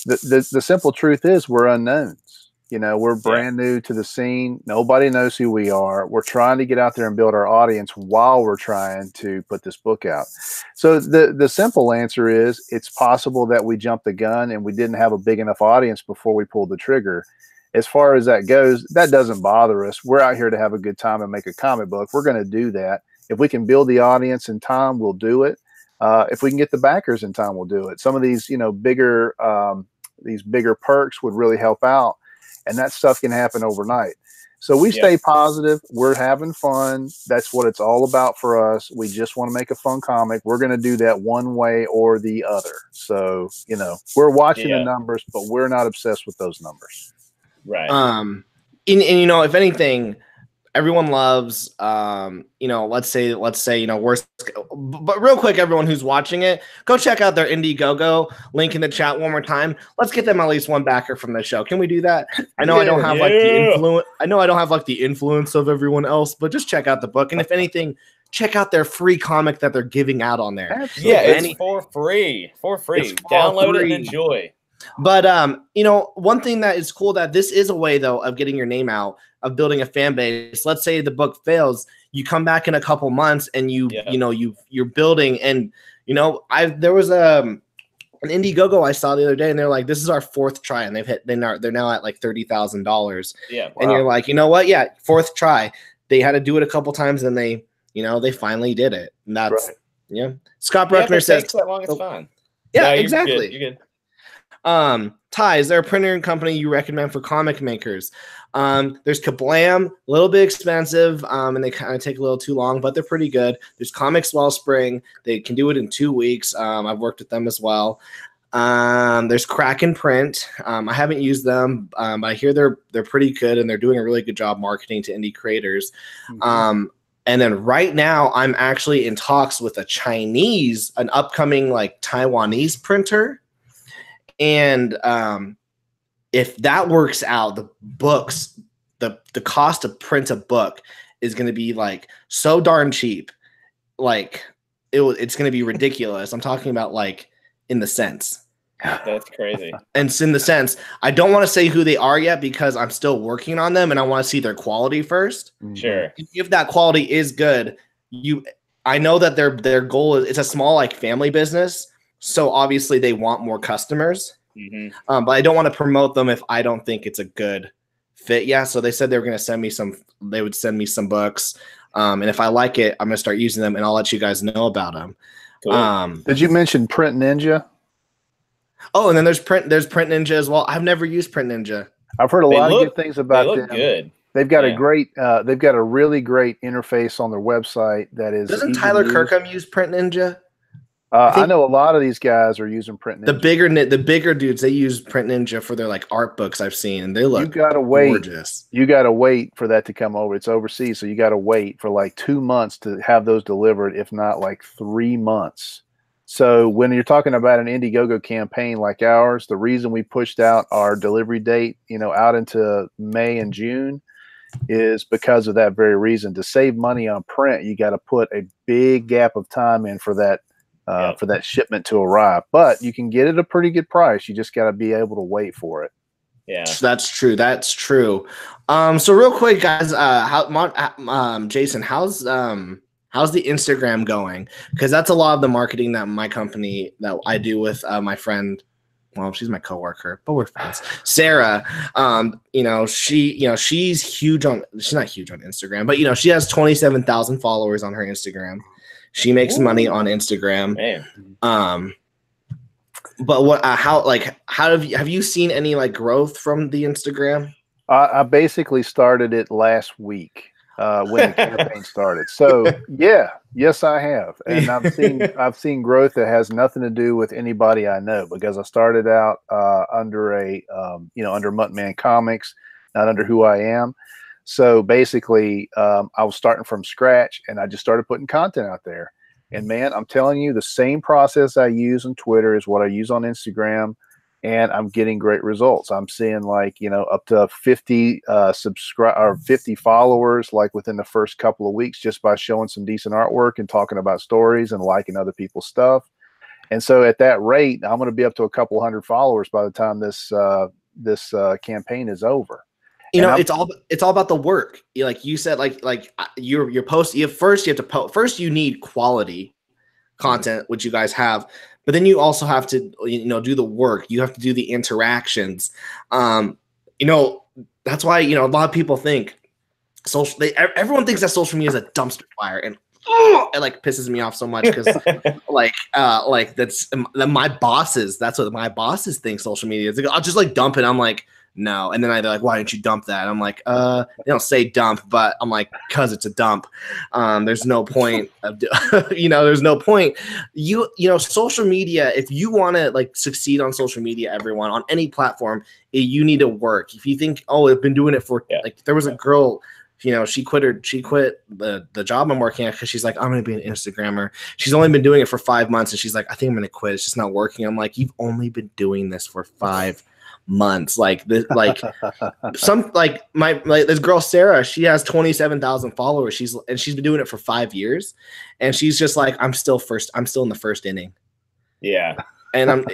the simple truth is we're unknowns. You know, we're brand new to the scene. Nobody knows who we are. We're trying to get out there and build our audience while we're trying to put this book out. So the simple answer is it's possible that we jumped the gun and we didn't have a big enough audience before we pulled the trigger. As far as that goes, that doesn't bother us. We're out here to have a good time and make a comic book. We're going to do that. If we can build the audience in time, we'll do it. If we can get the backers in time, we'll do it. Some of these, you know, bigger perks would really help out. And that stuff can happen overnight. So we stay positive. We're having fun. That's what it's all about for us. We just want to make a fun comic. We're going to do that one way or the other. So, you know, we're watching the numbers, but we're not obsessed with those numbers. Right. And you know, if anything, everyone loves, you know, let's say, you know, worst, but real quick, everyone who's watching it, go check out their Indiegogo link in the chat one more time. Let's get them at least one backer from the show. Can we do that? I know I don't have like the influence. I know I don't have like the influence of everyone else, but just check out the book. And if anything, check out their free comic that they're giving out on there. Absolutely. Yeah, it's for free. Download it and enjoy. But you know, one thing that is cool that this is a way though of getting your name out, of building a fan base. Let's say the book fails, you come back in a couple months and you know you're building. And you know, there was an Indiegogo I saw the other day, and they're like, this is our fourth try, and they're now at like $30,000. Yeah, wow. And you're like, you know what? Yeah, fourth try. They had to do it a couple times, and they finally did it. And that's Scott Bruckner says takes that long, it's fine. Yeah, no, exactly. You're good. Ty, is there a printer and company you recommend for comic makers? There's Kablam, a little bit expensive, and they kind of take a little too long, but they're pretty good. There's Comics Wellspring. They can do it in 2 weeks. I've worked with them as well. There's Kraken Print. I haven't used them, but I hear they're pretty good, and they're doing a really good job marketing to indie creators. Mm-hmm. And then right now, I'm actually in talks with an upcoming like Taiwanese printer. And if that works out, the books, the cost to print a book is going to be like so darn cheap. Like it's going to be ridiculous. I'm talking about like in the cents. That's crazy. And it's in the sense, I don't want to say who they are yet because I'm still working on them and I want to see their quality first. Sure. If that quality is good, I know that their goal is, it's a small like family business. So obviously they want more customers. Mm-hmm. But I don't want to promote them if I don't think it's a good fit. Yeah. So they said they were going to send me some books. And if I like it, I'm going to start using them and I'll let you guys know about them. Cool. Did you mention Print Ninja? Oh, and then there's Print Ninja as well. I've never used Print Ninja. I've heard a lot of good things about them. They look good. They've got they've got a really great interface on their website that is. Doesn't Tyler Kirkham use Print Ninja? I know a lot of these guys are using Print Ninja. The bigger dudes, they use Print Ninja for their like art books I've seen, and they look gorgeous. You gotta wait for that to come over. It's overseas, so you gotta wait for like 2 months to have those delivered, if not like 3 months. So when you're talking about an Indiegogo campaign like ours, the reason we pushed out our delivery date, out into May and June, is because of that very reason. To save money on print, you got to put a big gap of time in for that shipment to arrive. But you can get it at a pretty good price. You just got to be able to wait for it. Yeah, that's true. That's true. So real quick, guys, Jason, how's the Instagram going? Because that's a lot of the marketing that my company that I do with my friend. Well, she's my coworker, but we're friends. Sarah, she's huge on. She's not huge on Instagram, but she has 27,000 followers on her Instagram. She makes money on Instagram. Man. But what? How have you seen any like growth from the Instagram? I basically started it last week. When the campaign started. So yes, I have. And I've seen growth that has nothing to do with anybody I know, because I started out under under Mutt Comics, not under who I am. So basically I was starting from scratch and I just started putting content out there. And man, I'm telling you, the same process I use on Twitter is what I use on Instagram. And I'm getting great results. I'm seeing up to 50 50 followers like within the first couple of weeks, just by showing some decent artwork and talking about stories and liking other people's stuff. And so at that rate, I'm going to be up to a couple hundred followers by the time this this campaign is over. You know, it's all about the work. Like you said, like your post. You have to post. First, you need quality content, which you guys have, but then you also have to do the work. You have to do the interactions. That's why a lot of people think everyone thinks that social media is a dumpster fire, and it like pisses me off so much because that's my bosses. That's what my bosses think social media is. Like, I'll just like dump it. I'm like, no. And then they're like, why didn't you dump that? I'm like, they don't say dump, but I'm like, cause it's a dump. There's no point of, there's no point. Social media, if you want to like succeed on social media, everyone on any platform, you need to work. If you think, oh, I've been doing it for like, there was a girl, she quit the job I'm working at because she's like, I'm going to be an Instagrammer. She's only been doing it for 5 months. And she's like, I think I'm going to quit. It's just not working. I'm like, you've only been doing this for 5 months. Like this, like this girl, Sarah, she has 27,000 followers. She's been doing it for 5 years. And she's just like, I'm still in the first inning. Yeah. And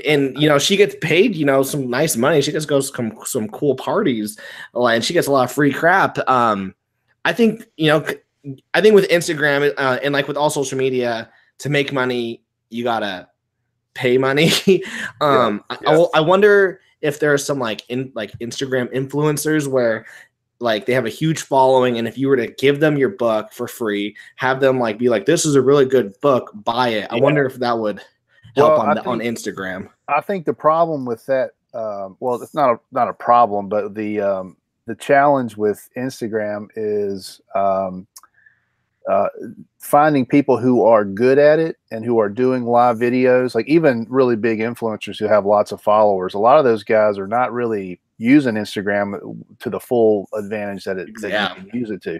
she gets paid, some nice money. She just goes to some cool parties, and she gets a lot of free crap. I think with Instagram and like with all social media, to make money, you gotta pay money. I wonder if there are some like Instagram influencers where like they have a huge following, and if you were to give them your book for free, have them like be like, this is a really good book, buy it. I wonder if that would help on Instagram. I think the problem with that, it's not a problem, but the challenge with Instagram is finding people who are good at it and who are doing live videos. Like even really big influencers who have lots of followers, a lot of those guys are not really using Instagram to the full advantage that you can use it to.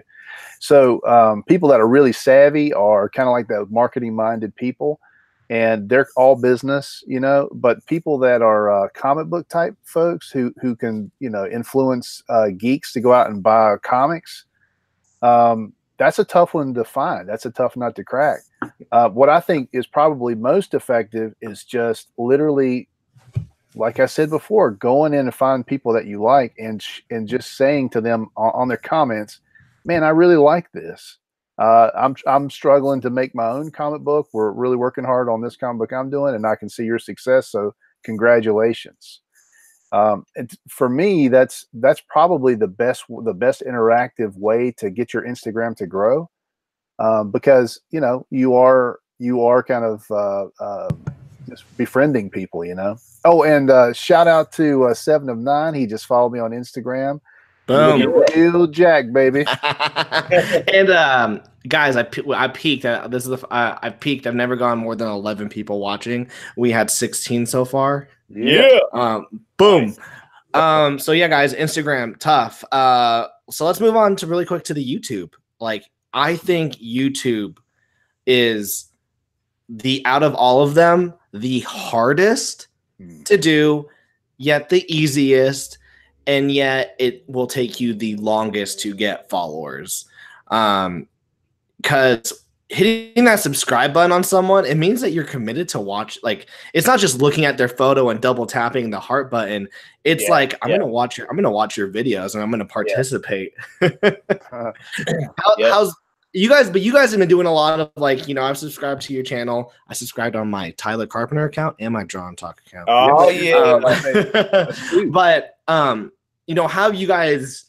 So people that are really savvy are kind of like those marketing minded people, and they're all business, but people that are comic book type folks who can, influence geeks to go out and buy comics. That's a tough one to find. That's a tough nut to crack. What I think is probably most effective is just literally, like I said before, going in and find people that you like and just saying to them on their comments, man, I really like this. I'm struggling to make my own comic book. We're really working hard on this comic book I'm doing, and I can see your success. So congratulations. And for me, that's probably the best interactive way to get your Instagram to grow. Because, you are kind of, just befriending people, Oh, and, shout out to 7 of 9. He just followed me on Instagram. Boom. Real Jack, baby. And guys, I peaked. I peaked. I've never gone more than 11 people watching. We had 16 so far. Yeah. Boom. So yeah, guys, Instagram tough. So let's move on to really quick to the YouTube. Like, I think YouTube is out of all of them, the hardest to do, yet the easiest. And yet it will take you the longest to get followers. Because hitting that subscribe button on someone, it means that you're committed to watch. Like, it's not just looking at their photo and double tapping the heart button. It's I'm gonna watch your videos and I'm gonna participate. How's you guys? But you guys have been doing a lot of I've subscribed to your channel. I subscribed on my Tyler Carpenter account and my Draw and Talk account. Oh yeah. But how have you guys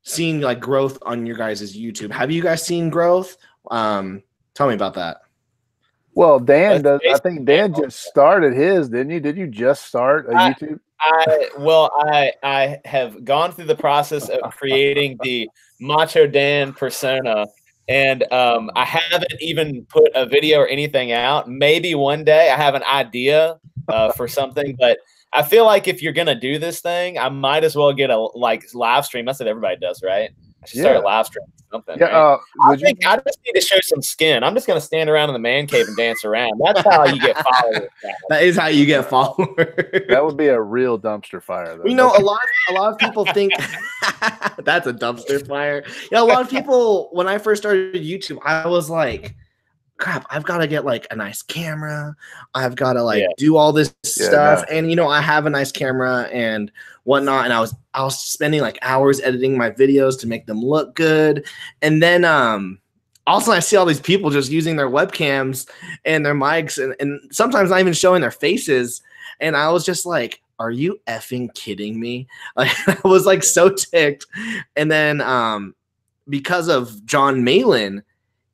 seen growth on your guys' YouTube? Have you guys seen growth? Tell me about that. Well, Dan does. I think Dan just started his, didn't you? Did you just start a YouTube? I have gone through the process of creating the Macho Dan persona, and I haven't even put a video or anything out. Maybe one day I have an idea for something, but I feel like if you're gonna do this thing, I might as well get a live stream. That's what everybody does, right? I should start a live stream or something. Yeah, right? I just need to show some skin. I'm just gonna stand around in the man cave and dance around. That's how you get followers. That is how you get followers. That would be a real dumpster fire, though. A lot of people think that's a dumpster fire. Yeah, a lot of people, when I first started YouTube, I was like, crap, I've got to get like a nice camera. I've got to like do all this stuff. No. And, you know, I have a nice camera and whatnot. And I was spending like hours editing my videos to make them look good. And then, also I see all these people just using their webcams and their mics and sometimes not even showing their faces. And I was just like, are you effing kidding me? Like, I was like so ticked. And then, because of John Malin,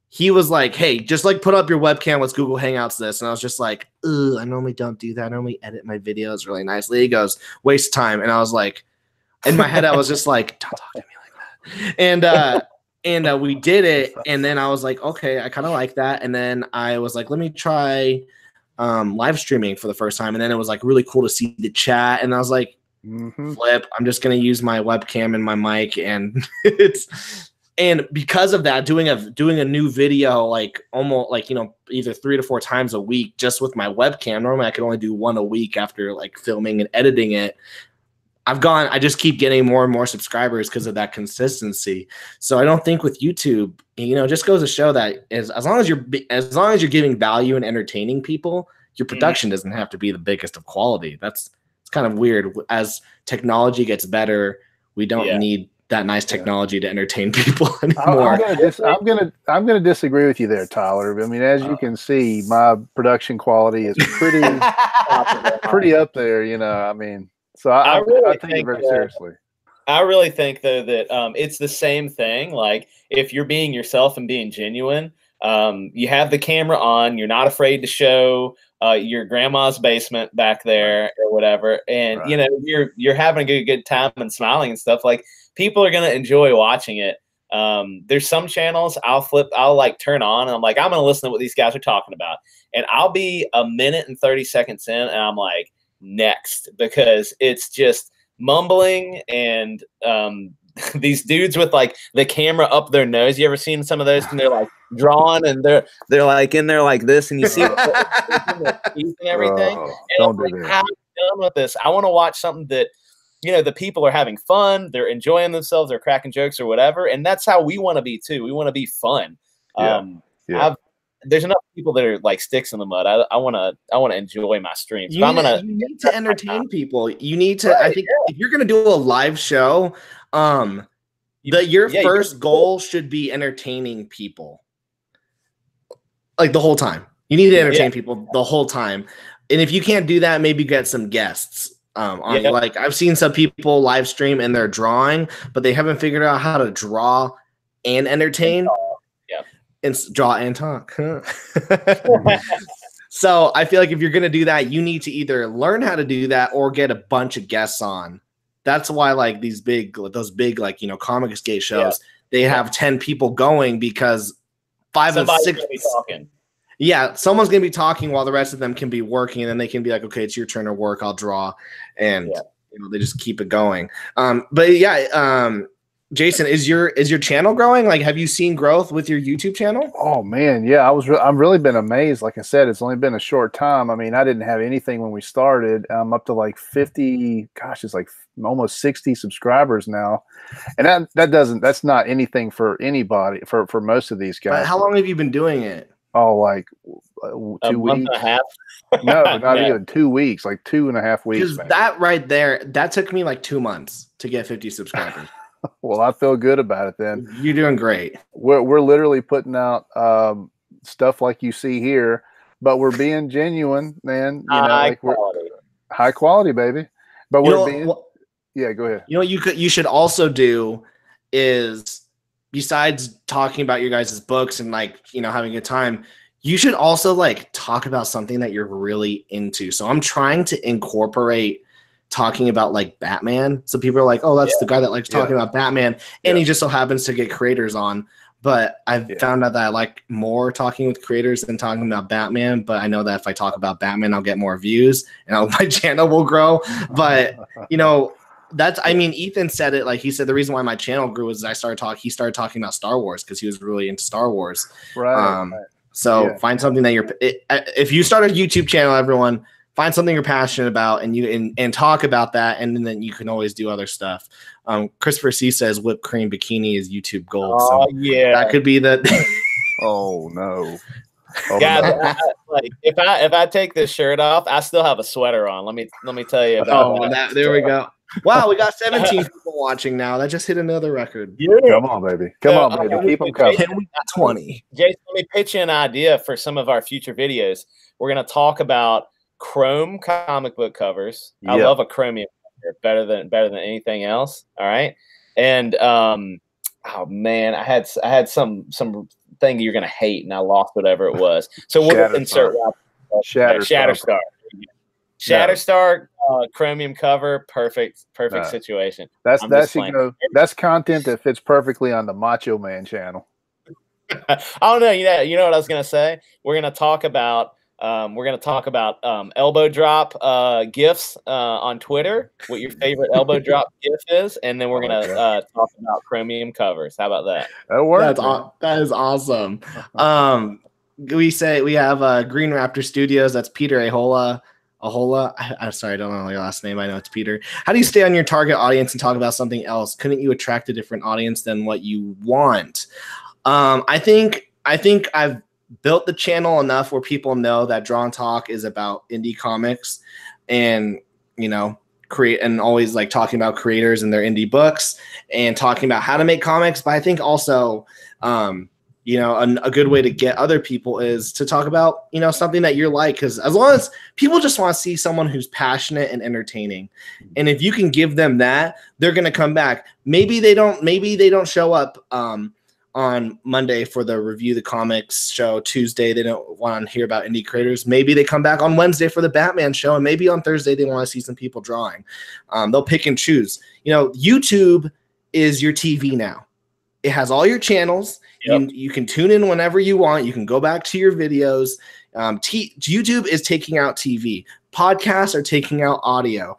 he was like, hey, just like put up your webcam. Let's Google Hangouts this. And I was just like, I normally don't do that. I normally edit my videos really nicely. He goes, waste time. And I was like, in my head, I was just like, don't talk to me like that. And we did it. And then I was like, okay, I kind of like that. And then I was like, let me try live streaming for the first time. And then it was like really cool to see the chat. And I was like, flip, I'm just going to use my webcam and my mic. And and because of that, doing a new video, like almost like, you know, either 3 to 4 times a week, just with my webcam. Normally I could only do 1 a week after like filming and editing it. I just keep getting more and more subscribers because of that consistency. So I don't think with YouTube, you know, it just goes to show that as long as you're giving value and entertaining people, your production doesn't have to be the biggest of quality. It's kind of weird. As technology gets better, we don't need that nice technology to entertain people anymore. I'm gonna disagree with you there, Tyler. I mean, as you can see, my production quality is pretty up there. You know, I mean, so I take it very seriously. I really think though that it's the same thing. Like if you're being yourself and being genuine, you have the camera on, you're not afraid to show your grandma's basement back there or whatever, and you know you're having a good time and smiling and stuff. Like people are gonna enjoy watching it. There's some channels I'll like turn on and I'm like, I'm gonna listen to what these guys are talking about, and I'll be a minute and 30 seconds in and I'm like, next, because it's just mumbling and these dudes with like the camera up their nose. You ever seen some of those? And they're like drawing and they're like in there like this, and you see their teeth and everything. And don't I'm do like, that. how are you done with this? I want to watch something that, you know, the people are having fun, they're enjoying themselves, they're cracking jokes or whatever, and that's how we want to be too. We want to be fun. There's enough people that are like sticks in the mud. I want to enjoy my streams. You need to entertain people. You need to. I think if you're gonna do a live show, your first goal should be entertaining people, like the whole time. You need to entertain people the whole time, and if you can't do that, maybe get some guests. Like I've seen some people live stream and they're drawing, but they haven't figured out how to draw and entertain. And draw and talk. So I feel like if you're going to do that, you need to either learn how to do that or get a bunch of guests on. That's why like those big, like, you know, Comic Escape shows, they have 10 people going because 5 of 6 talking. Yeah, someone's going to be talking while the rest of them can be working, and then they can be like, okay, it's your turn to work, I'll draw. And you know, they just keep it going. Jason, is your channel growing? Like, have you seen growth with your YouTube channel? Oh man, yeah, I've really been amazed. Like I said, it's only been a short time. I mean, I didn't have anything when we started. I'm up to like 50. Gosh, it's like almost 60 subscribers now, and that's not anything for anybody for most of these guys. But how long have you been doing it? Oh, like 2 weeks. Month and a half. No, not even 2 weeks. Like 2.5 weeks. Because that right there, that took me like 2 months to get 50 subscribers. Well, I feel good about it then. You're doing great. We're literally putting out stuff like you see here, but we're being genuine, man. You know, like we're high quality, baby. But go ahead. You know what you should also do is, besides talking about your guys' books and like, you know, having a good time, you should also like talk about something that you're really into. So I'm trying to incorporate talking about like Batman. So people are like, oh, that's the guy that likes talking about Batman. And he just so happens to get creators on. But I've found out that I like more talking with creators than talking about Batman. But I know that if I talk about Batman, I'll get more views and my channel will grow. But, you know, Ethan said it, like he said, the reason why my channel grew was he started talking about Star Wars because he was really into Star Wars. Right. So find something that if you start a YouTube channel, everyone, find something you're passionate about and talk about that, and then you can always do other stuff. Christopher C says whipped cream bikini is YouTube gold. Oh, so that could be the. Oh no. Guys, like if I take this shirt off, I still have a sweater on. Let me tell you about that. There we go. Wow, we got 17 people watching now. That just hit another record. Yeah. Come on, baby. Come on, baby. Keep them coming. Can we 20? Jason, let me pitch you an idea for some of our future videos. We're going to talk about chrome comic book covers. I love a chromium cover better than anything else. All right. And oh man, I had some thing you're going to hate, and I lost whatever it was. So we'll insert Shatterstar. Shatterstar chromium cover, perfect situation. That's content that fits perfectly on the Macho Man channel. Oh no, you know what I was gonna say? We're gonna talk about elbow drop gifs on Twitter. What your favorite elbow drop gif is, and then we're gonna talk about chromium covers. How about that? That works. That is awesome. We have Green Raptor Studios. That's Peter Ahola. I'm sorry, I don't know your last name. I know it's Peter. How do you stay on your target audience and talk about something else? Couldn't you attract a different audience than what you want? I think I've built the channel enough where people know that Drawn Talk is about indie comics, and create, and always like talking about creators and their indie books and talking about how to make comics. But I think also a good way to get other people is to talk about, something that you're like, because as long as people just want to see someone who's passionate and entertaining, and if you can give them that, they're going to come back. Maybe they don't show up on Monday for the Review the Comics show. Tuesday, they don't want to hear about indie creators. Maybe they come back on Wednesday for the Batman show, and maybe on Thursday they want to see some people drawing. They'll pick and choose. YouTube is your TV now. It has all your channels. Yep. You can tune in whenever you want. You can go back to your videos. YouTube is taking out TV. Podcasts are taking out audio.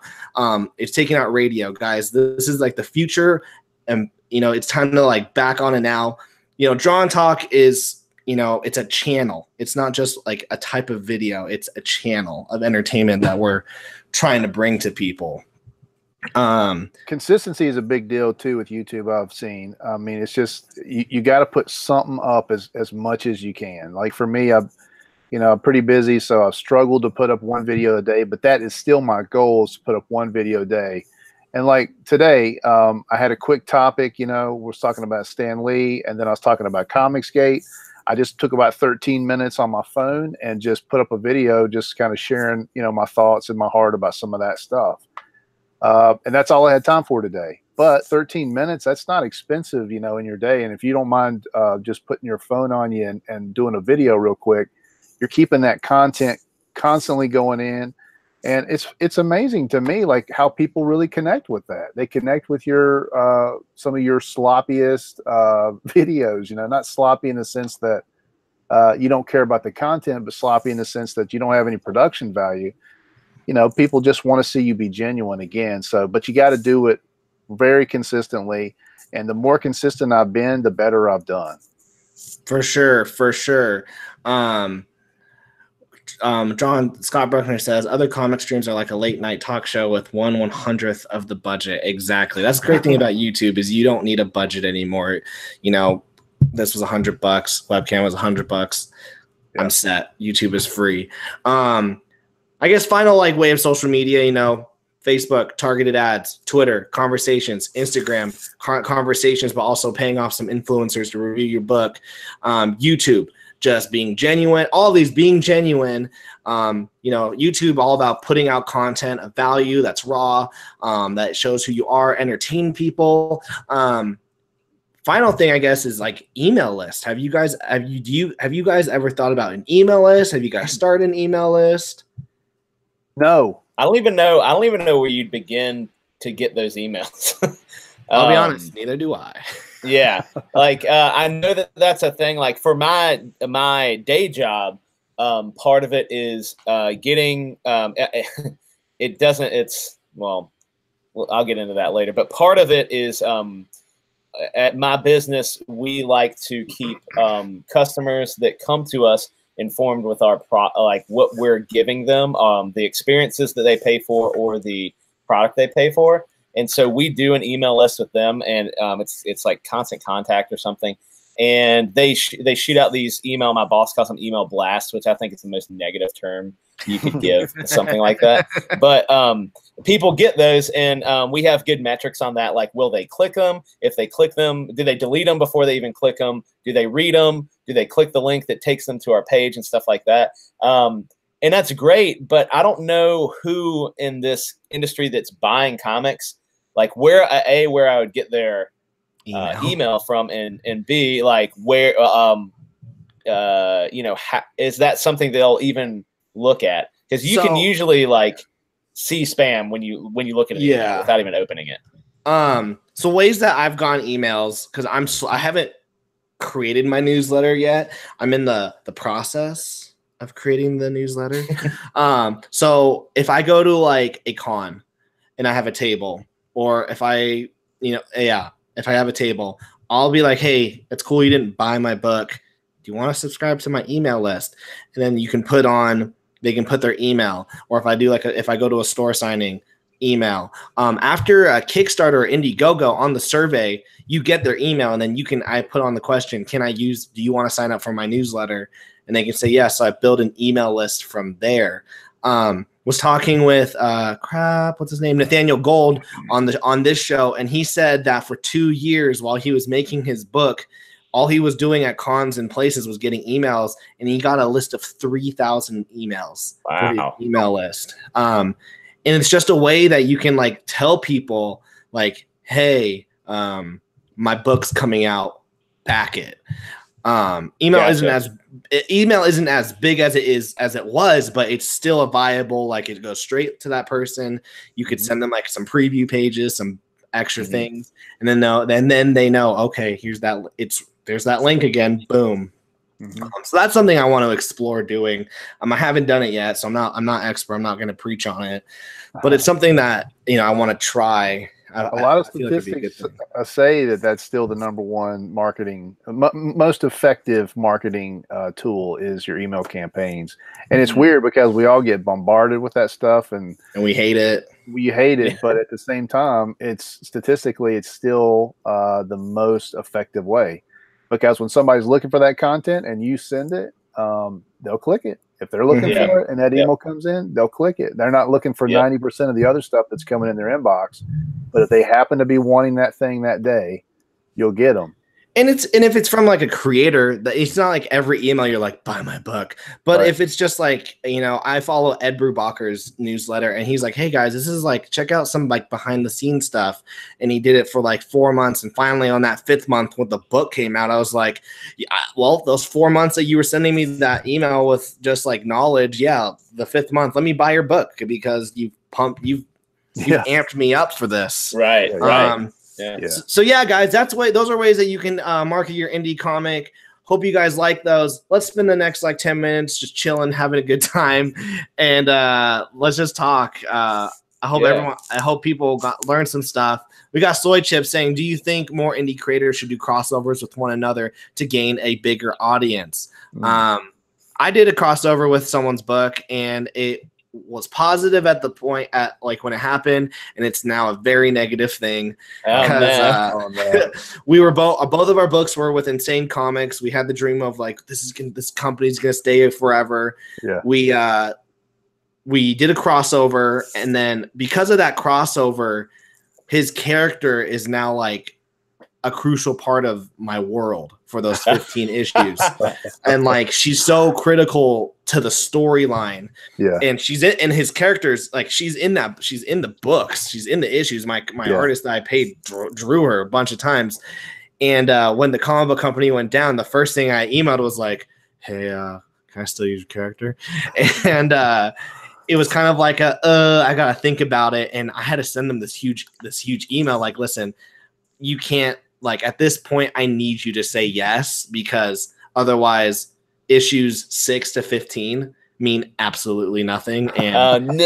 It's taking out radio, guys. This is like the future, and it's time to like back on it now. Drawn Talk is, it's a channel. It's not just like a type of video. It's a channel of entertainment that we're trying to bring to people. Consistency is a big deal too with YouTube. I've seen. I mean, it's just you got to put something up as much as you can. Like for me, I'm pretty busy, so I've struggled to put up one video a day. But that is still my goal, is to put up one video a day. And like today, I had a quick topic. We're talking about Stan Lee, and then I was talking about Comicsgate. I just took about 13 minutes on my phone and just put up a video, just kind of sharing, my thoughts and my heart about some of that stuff. And that's all I had time for today. But 13 minutes, that's not expensive, in your day. And if you don't mind just putting your phone on you and doing a video real quick, you're keeping that content constantly going in. And it's amazing to me, like how people really connect with that. They connect with your some of your sloppiest videos, not sloppy in the sense that you don't care about the content, but sloppy in the sense that you don't have any production value. People just want to see you be genuine again. So, but you got to do it very consistently. And the more consistent I've been, the better I've done. For sure. John Scott Bruckner says other comic streams are like a late night talk show with 1/100th of the budget. Exactly. That's the great thing about YouTube is you don't need a budget anymore. This was $100. Webcam was $100. Yeah. I'm set. YouTube is free. I guess final way of social media, Facebook, targeted ads, Twitter, conversations, Instagram, conversations, but also paying off some influencers to review your book. YouTube, just being genuine, all these being genuine. YouTube all about putting out content of value that's raw, that shows who you are, entertain people. Final thing, I guess, is like email list. Have you guys ever thought about an email list? Have you guys started an email list? No. I don't even know where you'd begin to get those emails. I'll be honest, neither do I. Yeah. I know that's a thing. Like for my day job, part of it is getting I'll get into that later, but part of it is at my business, we like to keep customers that come to us informed with our what we're giving them, the experiences that they pay for or the product they pay for. And so we do an email list with them, and it's like constant contact or something. and they shoot out these email. My boss calls them email blasts, which I think is the most negative term you could give something like that. But people get those, and we have good metrics on that. Like, will they click them? If they click them, do they delete them before they even click them? Do they read them? Do they click the link that takes them to our page and stuff like that? And that's great, but I don't know who in this industry that's buying comics, like where I would get their email from, and B, like where, is that something they'll even look at? Because you can usually like see spam when you look at it without even opening it. So ways that I've gotten emails, because I haven't created my newsletter yet. I'm in the process of creating the newsletter. So if I go to like a con and I have a table, or if I have a table, I'll be like, hey, it's cool you didn't buy my book. Do you want to subscribe to my email list? And then they can put their email. Or if I do if I go to a store signing, email. After a Kickstarter or Indiegogo, on the survey, you get their email, and then I put on the question, do you want to sign up for my newsletter? And they can say yes. So I build an email list from there. Was talking with what's his name, Nathaniel Gold on this show, and he said that for 2 years while he was making his book, all he was doing at cons and places was getting emails, and he got a list of 3,000 emails. Wow. For his email list. And it's just a way that you can like tell people like, hey, my book's coming out, back it. Email isn't as big as it was, but it's still a viable, like it goes straight to that person. You could send them like some preview pages, some extra things, and then they know, okay, there's that link again, boom. So that's something I want to explore doing. I haven't done it yet, so I'm not expert. I'm not going to preach on it, but it's something that I want to try. A lot of statistics say that's still the number one marketing, most effective marketing tool is your email campaigns. And it's weird because we all get bombarded with that stuff, and we hate it. But at the same time, it's still the most effective way, because when somebody's looking for that content and you send it, they'll click it. If they're looking for it and that email comes in, they'll click it. They're not looking for 90% of the other stuff that's coming in their inbox. But if they happen to be wanting that thing that day, you'll get them. And if it's from like a creator, it's not like every email you're like, buy my book. But if it's just like, I follow Ed Brubaker's newsletter, and he's like, hey guys, this is like, check out some like behind the scenes stuff. And he did it for like 4 months. And finally on that 5th month, when the book came out, I was like, well, those 4 months that you were sending me that email with just like knowledge. Yeah. The 5th month, let me buy your book, because you've amped me up for this. Right. So yeah, guys, those are ways that you can market your indie comic. Hope you guys like those. Let's spend the next like 10 minutes just chilling, having a good time, and let's just talk. I hope people learn some stuff. We got Soy Chip saying, do you think more indie creators should do crossovers with one another to gain a bigger audience? I did a crossover with someone's book, and it was positive at the point at like when it happened, and it's now a very negative thing. We were both of our books were with Insane Comics. We had the dream of like, this company's gonna stay forever. We did a crossover, and then because of that crossover, his character is now like a crucial part of my world for those 15 issues. And like, she's so critical to the storyline. And she's in his characters, like she's in the books, she's in the issues. My artist that I paid drew her a bunch of times. And when the comic book company went down, the first thing I emailed was like, hey, can I still use your character? And it was kind of like I gotta think about it. And I had to send them this huge email like, listen, you can't, like, at this point, I need you to say yes, because otherwise issues 6 to 15 mean absolutely nothing. And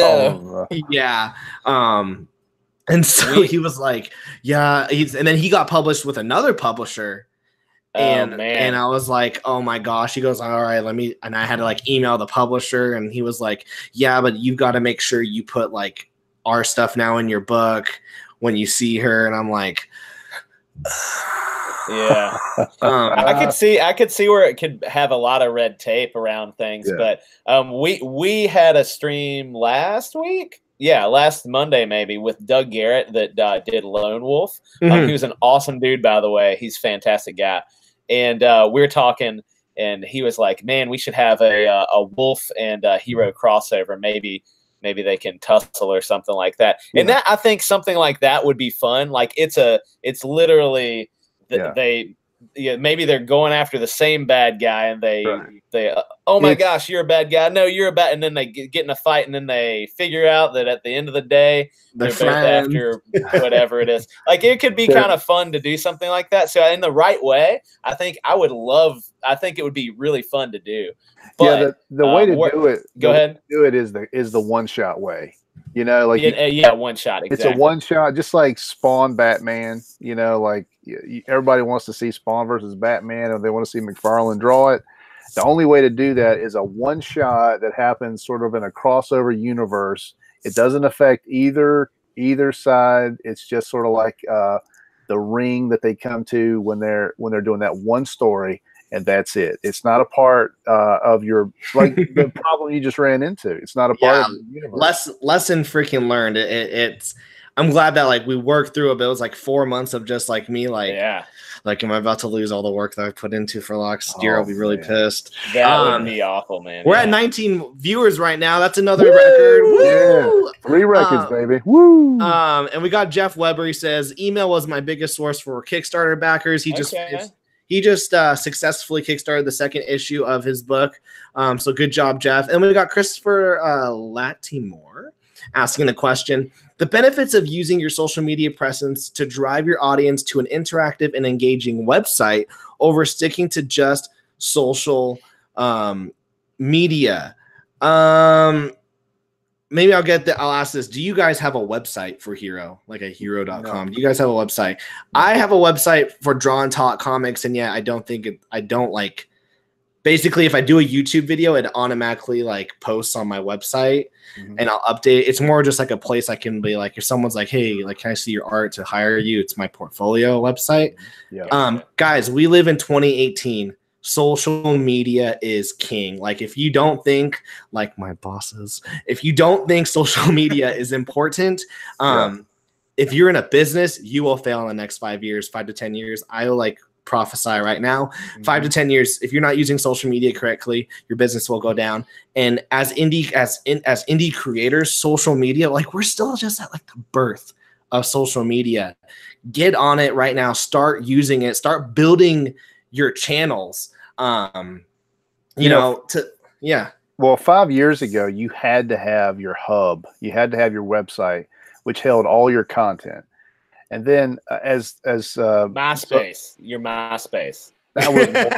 and so he was like, and then he got published with another publisher. And I was like, oh my gosh. He goes, all right, and I had to like email the publisher, and he was like, yeah, but you've got to make sure you put like our stuff now in your book when you see her. And I'm like, Yeah. I could see where it could have a lot of red tape around things, but we had a stream last week. Yeah, last Monday maybe with Doug Garrett that did Lone Wolf. He was an awesome dude, by the way. He's a fantastic guy. And we were talking, and he was like, "Man, we should have a Wolf and HIRO crossover. Maybe they can tussle or something like that." Yeah. And that, I think something like that would be fun. Like it's literally maybe they're going after the same bad guy, and they oh my gosh, you're a bad guy. No, you're a bad. And then they get in a fight, and then they figure out that at the end of the day, they're both after whatever it is. Like it could be kind of fun to do something like that. So in the right way, I think it would be really fun to do. But the way to do it. Go ahead. Do it is the one shot way. You know, like one shot. Exactly. It's a one shot, just like Spawn Batman. You know, like everybody wants to see Spawn versus Batman, and they want to see McFarlane draw it. The only way to do that is a one shot that happens sort of in a crossover universe. It doesn't affect either side. It's just sort of like the ring that they come to when they're doing that one story. And that's it. It's not a part of your, like the problem you just ran into. It's not a part of the universe. Lesson freaking learned. It's. I'm glad that like we worked through it, but it was like 4 months of just like me, like am I about to lose all the work that I put into for locks? Deer will be really pissed. That would be awful, man. We're at 19 viewers right now. That's another record. Woo! Yeah. 3 records, baby. Woo! And we got Jeff Weber. He says email was my biggest source for Kickstarter backers. He just successfully kickstarted the second issue of his book. So good job, Jeff. And we got Christopher Latimore asking the question: the benefits of using your social media presence to drive your audience to an interactive and engaging website over sticking to just social media. Maybe I'll ask this. Do you guys have a website for HIRO, like a HIRO.com? Do you guys have a website? I have a website for Draw and Talk Comics, and basically if I do a YouTube video, it automatically like posts on my website and I'll update. It's more just like a place I can be like, if someone's like, hey, like, can I see your art to hire you? It's my portfolio website. Guys, we live in 2018. Social media is king. Like if you don't think, like my bosses, if you don't think social media is important, if you're in a business, you will fail in the next 5 years, 5 to 10 years. I like prophesy right now, 5 to 10 years, if you're not using social media correctly, your business will go down. And as indie creators, social media, like we're still just at like the birth of social media. Get on it right now. Start using it. Start building your channels. Well, 5 years ago, you had to have your hub. You had to have your website, which held all your content. And then as MySpace, your MySpace. That was more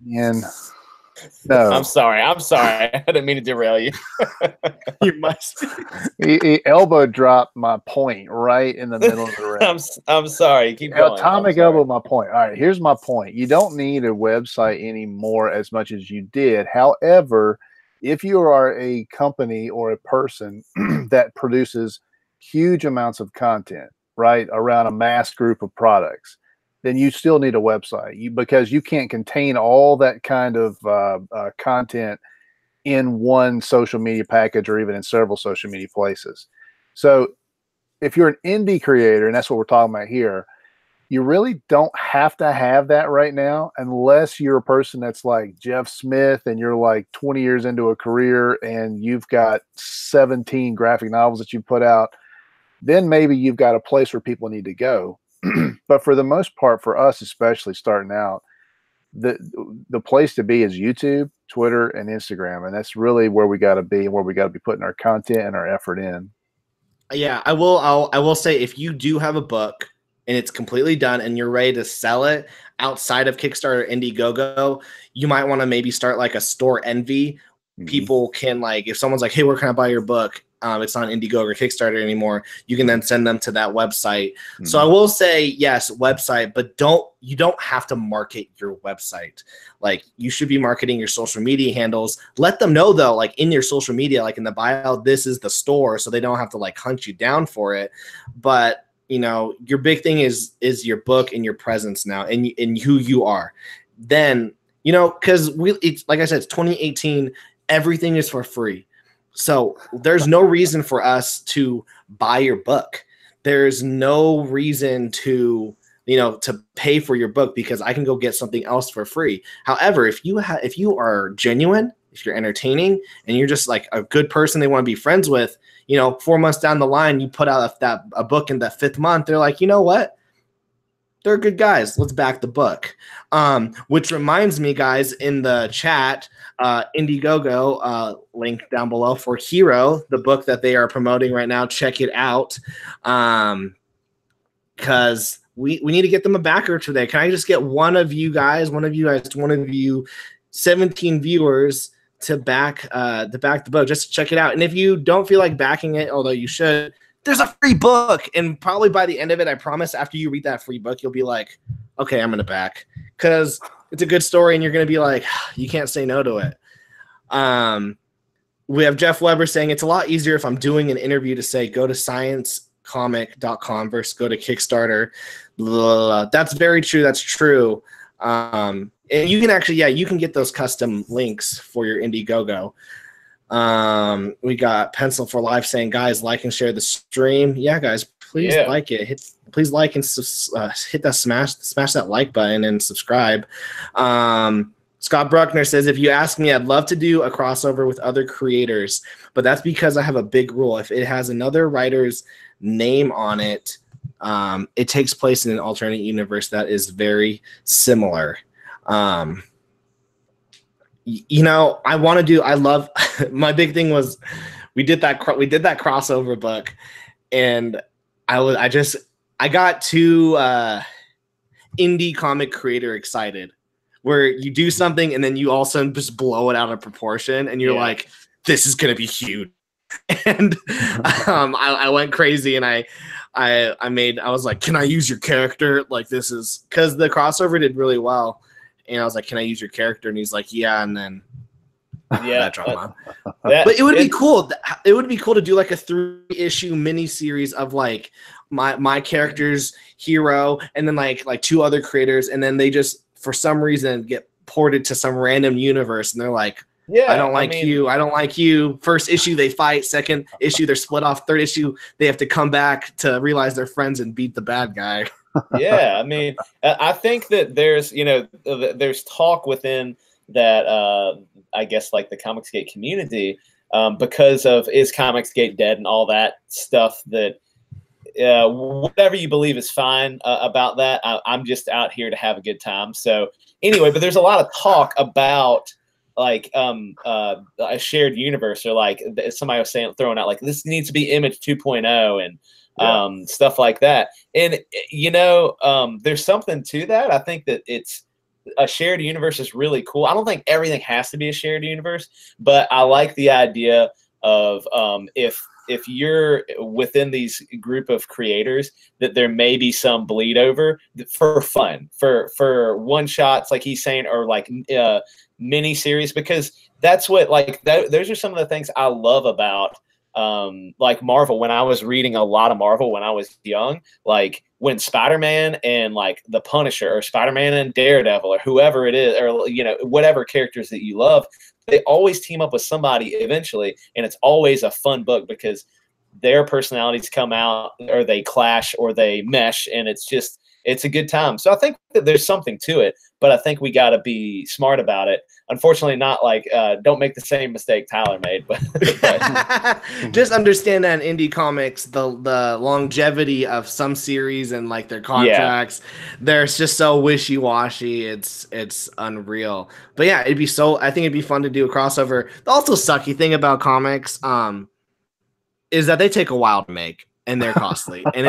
and no. I'm sorry. I didn't mean to derail you. You must. He elbow dropped my point right in the middle of the round. I'm sorry. Keep going. Atomic elbow my point. All right, here's my point. You don't need a website anymore as much as you did. However, if you are a company or a person that produces huge amounts of content, right, around a mass group of products, then you still need a website because you can't contain all that kind of content in one social media package or even in several social media places. So if you're an indie creator, and that's what we're talking about here, you really don't have to have that right now unless you're a person that's like Jeff Smith and you're like 20 years into a career and you've got 17 graphic novels that you put out. Then maybe you've got a place where people need to go. But for the most part, for us, especially starting out, the place to be is YouTube, Twitter, and Instagram. And that's really where we got to be and where we got to be putting our content and our effort in. Yeah, I will say if you do have a book and it's completely done and you're ready to sell it outside of Kickstarter, Indiegogo, you might want to maybe start like a store envy. People can like, if someone's like, hey, where can I buy your book? It's not Indiegogo or Kickstarter anymore. You can then send them to that website. So I will say, yes, website, but you don't have to market your website. Like you should be marketing your social media handles. Let them know though, like in your social media, like in the bio, this is the store. So they don't have to like hunt you down for it. But you know, your big thing is your book and your presence now, and who you are. Then, you know, because it's like I said, it's 2018. Everything is for free, so there's no reason for us to buy your book. There's no reason to, you know, to pay for your book, because I can go get something else for free. However, if you are genuine, if you're entertaining, and you're just like a good person they want to be friends with, you know, 4 months down the line, you put out a book in the 5th month, they're like, you know what? They're good guys. Let's back the book. Which reminds me, guys, in the chat, Indiegogo, link down below for HIRO, the book that they are promoting right now. Check it out. Because we need to get them a backer today. Can I just get one of you 17 viewers to back the book, just to check it out? And if you don't feel like backing it, although you should, there's a free book, and probably by the end of it, I promise, after you read that free book, you'll be like, okay, I'm gonna back, because it's a good story, and you're gonna be like, you can't say no to it. We have Jeff Weber saying it's a lot easier if I'm doing an interview to say go to sciencecomic.com versus go to Kickstarter. Blah, blah, blah. That's very true. That's true. And you can actually, you can get those custom links for your Indiegogo. We got Pencil for Life saying, guys, like and share the stream. Yeah, guys, please like it. Please like and hit that smash that like button and subscribe. Scott Bruckner says, if you ask me, I'd love to do a crossover with other creators, but that's because I have a big rule. If it has another writer's name on it, it takes place in an alternate universe that is very similar. You know, I love my big thing was we did that crossover book, and I got too indie comic creator excited, where you do something and then you also just blow it out of proportion, and you're like, this is gonna be huge. And I went crazy, and I was like, can I use your character? Like, this is because the crossover did really well. And I was like, can I use your character? And he's like, yeah. And then that drama. But it would be cool. It would be cool to do like a 3-issue mini series of like my character's HIRO, and then like 2 other creators, and then they just for some reason get ported to some random universe, and they're like, I don't like you. I don't like you. First issue they fight. Second issue they're split off. Third issue they have to come back to realize they're friends and beat the bad guy. Yeah, I mean, I think that there's talk within that, I guess, like the Comicsgate community, because of is Comicsgate dead and all that stuff, that whatever you believe is fine about that. I'm just out here to have a good time. So anyway, but there's a lot of talk about like a shared universe, or like somebody was throwing out like this needs to be Image 2.0 and stuff like that. And you know, there's something to that. I think that it's a shared universe is really cool. I don't think everything has to be a shared universe, but I like the idea of if you're within these group of creators, that there may be some bleed over for fun, for one shots, like he's saying, or like mini series, because that's what like those are some of the things I love about like Marvel. When I was reading a lot of Marvel when I was young, like when Spider-Man and like the Punisher, or Spider-Man and Daredevil, or whoever it is, or you know, whatever characters that you love, they always team up with somebody eventually, and it's always a fun book because their personalities come out, or they clash, or they mesh, and it's a good time. So I think that there's something to it, but I think we got to be smart about it. Unfortunately, not like don't make the same mistake Tyler made, but just understand that in indie comics, the longevity of some series and like their contracts, they're just so wishy-washy. It's unreal. But yeah, I think it'd be fun to do a crossover. The also sucky thing about comics is that they take a while to make. And they're costly, and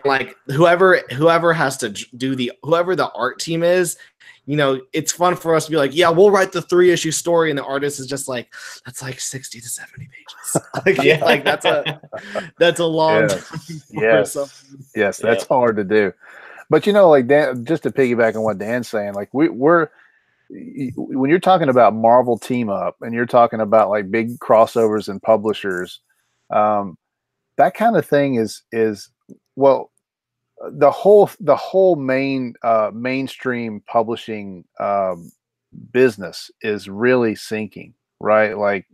like whoever has to do whoever the art team is, you know, it's fun for us to be like, yeah, we'll write the 3-issue story, and the artist is just like, that's like 60 to 70 pages. Like that's a long time. Yes, that's hard to do. But you know, like Dan, just to piggyback on what Dan's saying, like we're when you're talking about Marvel team up, and you're talking about like big crossovers and publishers, that kind of thing is well, the whole mainstream publishing business is really sinking, right? Like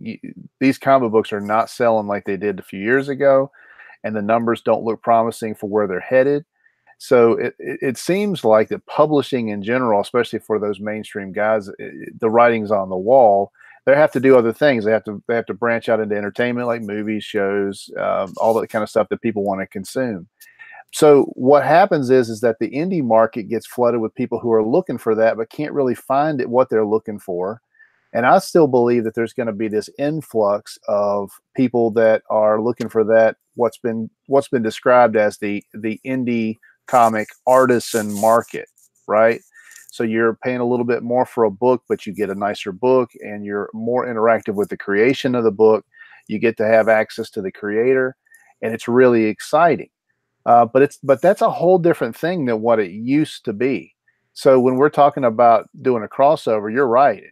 these comic books are not selling like they did a few years ago, and the numbers don't look promising for where they're headed. So it seems like that publishing in general, especially for those mainstream guys, the writing's on the wall. They have to do other things. They have to branch out into entertainment, like movies, shows, all that kind of stuff that people want to consume. So what happens is that the indie market gets flooded with people who are looking for that, but can't really find it, what they're looking for. And I still believe that there's going to be this influx of people that are looking for that, what's been described as the indie comic artisan market, right? So you're paying a little bit more for a book, but you get a nicer book and you're more interactive with the creation of the book. You get to have access to the creator, and it's really exciting. But that's a whole different thing than what it used to be. So when we're talking about doing a crossover, you're right.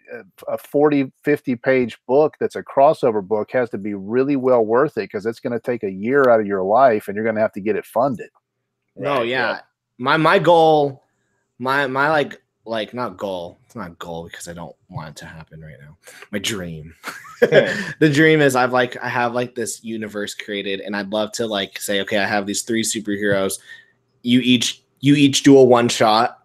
A 40, 50 page book that's a crossover book has to be really well worth it, because it's going to take a year out of your life and you're going to have to get it funded. No, yeah. My goal, my like not goal. It's not goal because I don't want it to happen right now. My dream. The dream is I have like this universe created, and I'd love to like say, okay, I have these 3 superheroes. You each do a one shot,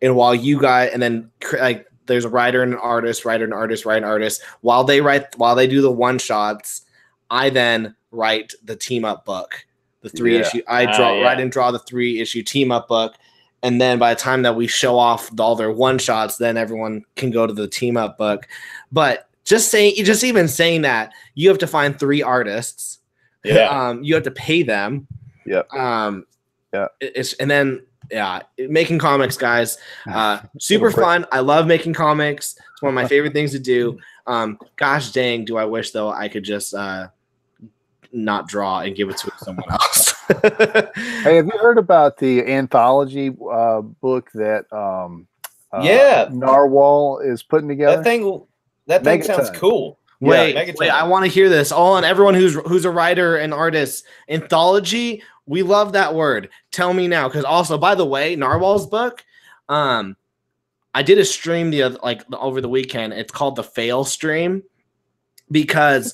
and while you guys, and then like there's a writer and an artist, writer and artist, writer and artist. While they do the one shots, I then write the team up book. The 3 issue, I write and draw the 3 issue team up book. And then by the time that we show off all their one shots, then everyone can go to the team up book. But just even saying that, you have to find 3 artists. Yeah. You have to pay them. Yep. Making comics, guys, super fun. I love making comics. It's one of my favorite things to do. Gosh dang, do I wish though I could just not draw and give it to someone else. Hey, have you heard about the anthology book that Narwhal is putting together? That thing sounds cool. Wait, I want to hear this. All on everyone who's a writer and artist. Anthology, we love that word. Tell me now, because also, by the way, Narwhal's book, I did a stream over the weekend. It's called the Fail Stream, because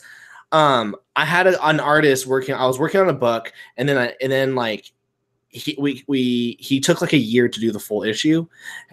I had an artist working. I was working on a book, and then he took like a year to do the full issue,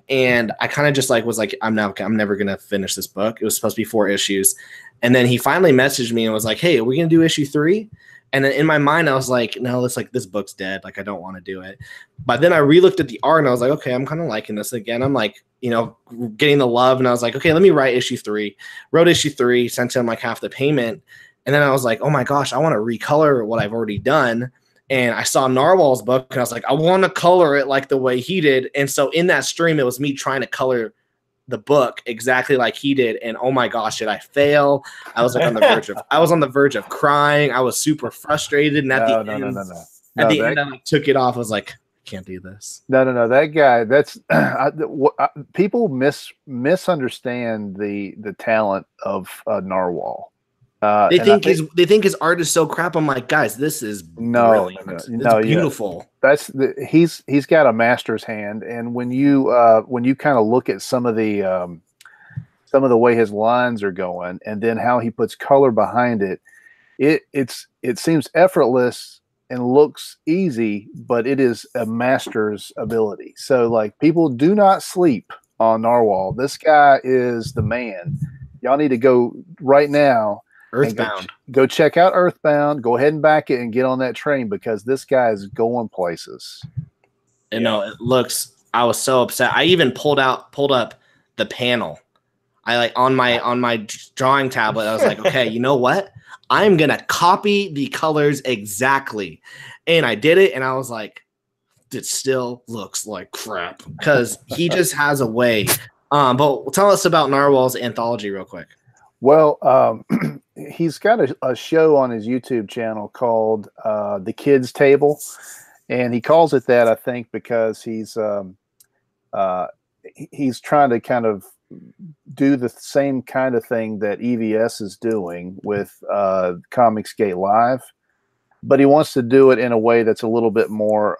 and I kind of just was like, I'm never gonna finish this book. It was supposed to be 4 issues, and then he finally messaged me and was like, hey, are we gonna do issue 3? And then in my mind, I was like, no, this book's dead. Like, I don't want to do it. But then I relooked at the art and I was like, okay, I'm kind of liking this again. I'm like, getting the love, and I was like, okay, let me write issue 3. Wrote issue 3, sent him like half the payment. And then I was like, oh my gosh, I want to recolor what I've already done. And I saw Narwhal's book, and I was like, I want to color it like the way he did. And so in that stream, it was me trying to color the book exactly like he did. And oh my gosh, did I fail? I was like on the verge of crying. I was super frustrated. And at the end, I took it off. I was like, I can't do this. No. That guy, that's people misunderstand the talent of Narwhal. They think his art is so crap. I'm like, guys, this is brilliant. It's beautiful. He's got a master's hand, and when you kind of look at some of the way his lines are going, and then how he puts color behind it, it seems effortless and looks easy, but it is a master's ability. So like, people do not sleep on Narwhal. This guy is the man. Y'all need to go right now. Earthbound. Go check out Earthbound. Go ahead and back it and get on that train, because this guy is going places. And no, it looks. I was so upset. I even pulled up the panel. I on my drawing tablet. I was like, okay, you know what? I'm gonna copy the colors exactly, and I did it. And I was like, it still looks like crap, because he just has a way. But tell us about Narwhal's Anthology real quick. Well, he's got a show on his YouTube channel called The Kids Table, and he calls it that, I think, because he's trying to kind of do the same kind of thing that EVS is doing with Comicsgate Live. but he wants to do it in a way that's a little bit more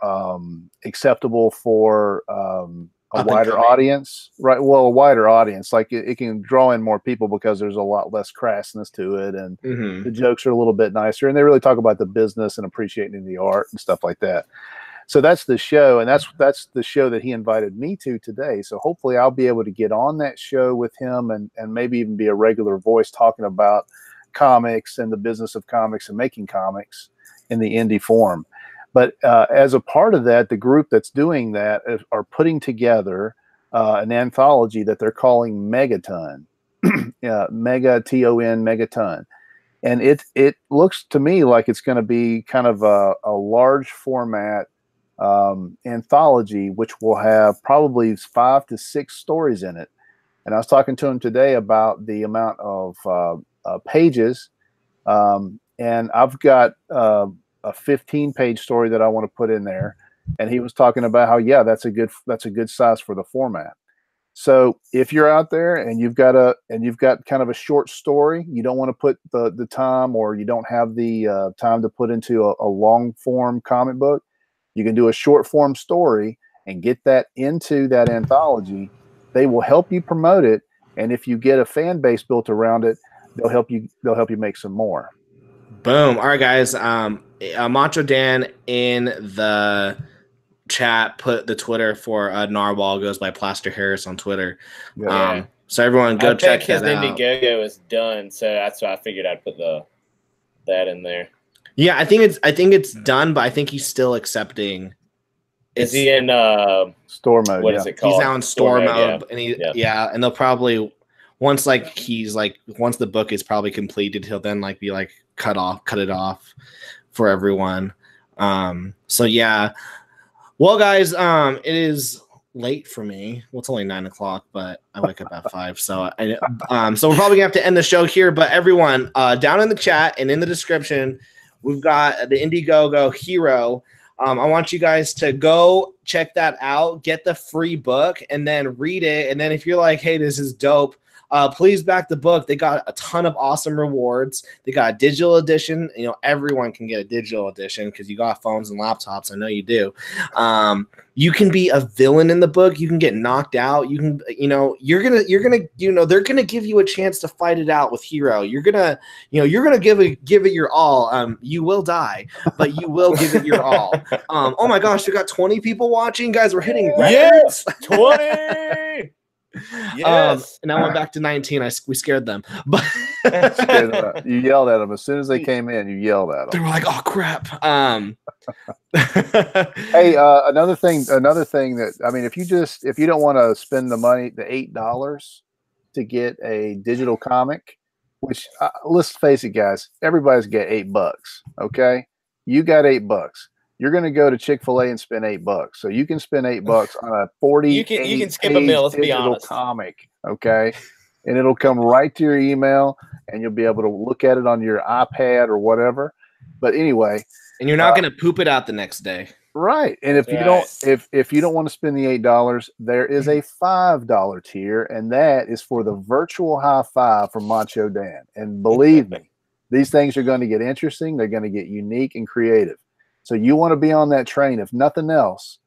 acceptable for a wider audience, right? Well, a wider audience, like it can draw in more people because there's a lot less crassness to it, and the jokes are a little bit nicer, and they really talk about the business and appreciating the art and stuff like that. So that's the show, and that's the show that he invited me to today. So hopefully I'll be able to get on that show with him and maybe even be a regular voice talking about comics and the business of comics and making comics in the indie form. But as a part of that, the group that's doing that are putting together an anthology that they're calling Megaton, Megaton, Megaton. And it looks to me like it's going to be kind of a large format anthology, which will have probably 5 to 6 stories in it. And I was talking to him today about the amount of pages, and I've got a 15-page story that I want to put in there, and he was talking about how, yeah, that's a good size for the format. So if you're out there and you've got kind of a short story, you don't want to put the time, or you don't have the time to put into a long form comic book, you can do a short form story and get that into that anthology. They will help you promote it, and if you get a fan base built around it, they'll help you make some more. Boom. All right, guys. Macho Dan in the chat put the Twitter for Narwhal, goes by Plaster Harris on Twitter. Yeah. So everyone go check that out. His Indiegogo is done, so that's why I figured I'd put that in there. Yeah, I think it's done, but I think he's still accepting. Is he in store mode? What is it called? He's now in store mode, yeah. And they'll probably once the book is probably completed, he'll then be cut it off for everyone. So yeah. Well, guys, it is late for me. Well, it's only 9 o'clock, but I wake up at 5. So so we're probably gonna have to end the show here. But everyone, down in the chat and in the description, we've got the Indiegogo HIRO. I want you guys to go check that out, get the free book, and then read it. And then if you're like, hey, this is dope, please back the book. They got a ton of awesome rewards. They got a digital edition. Everyone can get a digital edition because you got phones and laptops. I know you do. You can be a villain in the book. You can get knocked out. You can, they're gonna give you a chance to fight it out with HIRO. You're gonna give it your all. You will die, but you will give it your all. Oh my gosh, we got 20 people watching, guys. We're hitting records. 20. Yes. And now we're back to 19. We scared them, but you yelled at them as soon as they came in. You yelled at them. They were like, "Oh crap!" Hey, another thing that if you don't want to spend the money, the $8 to get a digital comic, which let's face it, guys, everybody's got $8. Okay, you got $8. You're going to go to Chick-fil-A and spend $8. So you can spend $8 on a 40. You can skip a meal. Let's be honest. Comic, okay, and it'll come right to your email, and you'll be able to look at it on your iPad or whatever. But anyway, and you're not going to poop it out the next day, right? And if you don't want to spend the $8, there is a $5 tier, and that is for the virtual high five from Macho Dan. And believe me, these things are going to get interesting. They're going to get unique and creative. So you want to be on that train. If nothing else,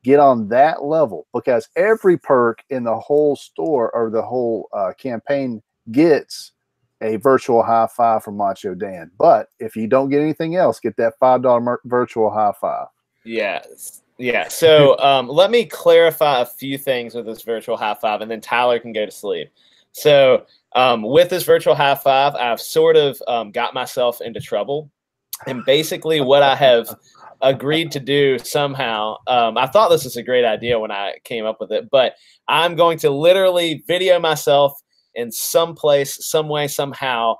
get on that level, because every perk in the whole store or the whole campaign gets a virtual high five from Macho Dan. But if you don't get anything else, get that $5 virtual high five. Yes. Yeah. So let me clarify a few things with this virtual high five, and then Tyler can go to sleep. So with this virtual high five, I've sort of got myself into trouble. And basically what I have agreed to do somehow, I thought this was a great idea when I came up with it, but I'm going to literally video myself in some place, some way, somehow,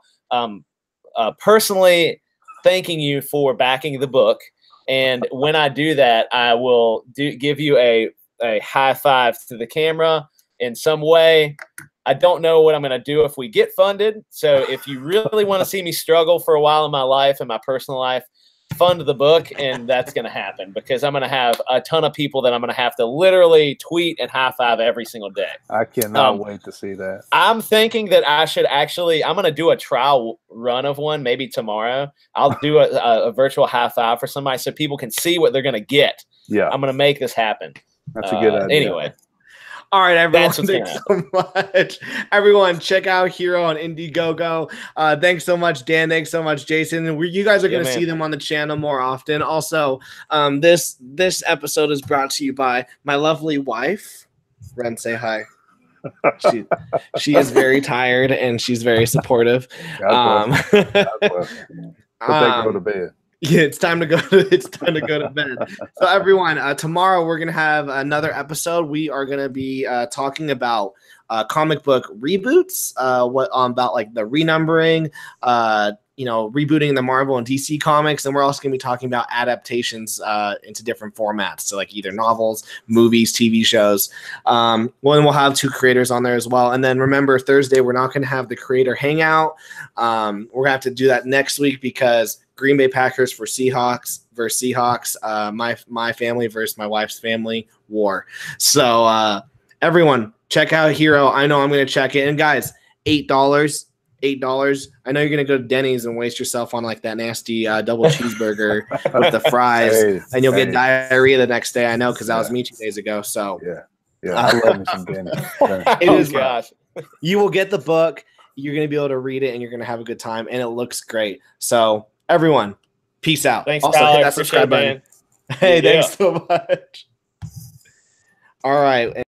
personally thanking you for backing the book. And when I do that, I will give you a high five to the camera in some way. I don't know what I'm going to do if we get funded. So if you really want to see me struggle for a while in my life, in my personal life, fund the book, and that's going to happen because I'm going to have a ton of people that I'm going to have to literally tweet and high five every single day. I cannot wait to see that. I'm thinking that I should actually, I'm going to do a trial run of one maybe tomorrow. I'll do a virtual high five for somebody so people can see what they're going to get. Yeah. I'm going to make this happen. That's a good idea. Anyway. All right, everyone. Thanks so much. Everyone, check out HIRO on Indiegogo. Thanks so much, Dan. Thanks so much, Jason. You guys are going to see them on the channel more often. Also, this episode is brought to you by my lovely wife. Ren, say hi. She is very tired and she's very supportive. God bless. God bless. But they go to bed. Yeah, it's time to go to bed. So everyone, tomorrow we're gonna have another episode. We are gonna be talking about comic book reboots, about like the renumbering, rebooting the Marvel and DC comics, and we're also gonna be talking about adaptations into different formats, so like either novels, movies, TV shows. We'll have 2 creators on there as well. And then remember, Thursday we're not gonna have the creator hangout. We're gonna have to do that next week because Green Bay Packers versus Seahawks, my family versus my wife's family war. So everyone, check out HIRO. I know I'm going to check it. And guys, $8. I know you're going to go to Denny's and waste yourself on like that nasty double cheeseburger with the fries, and you'll get diarrhea the next day. I know because that was me 2 days ago. So yeah, I love me some Denny's. It is, gosh. You will get the book. You're going to be able to read it, and you're going to have a good time, and it looks great. So everyone, peace out. Thanks, also, Tyler. hit that subscribe button. Hey, thanks so much. All right.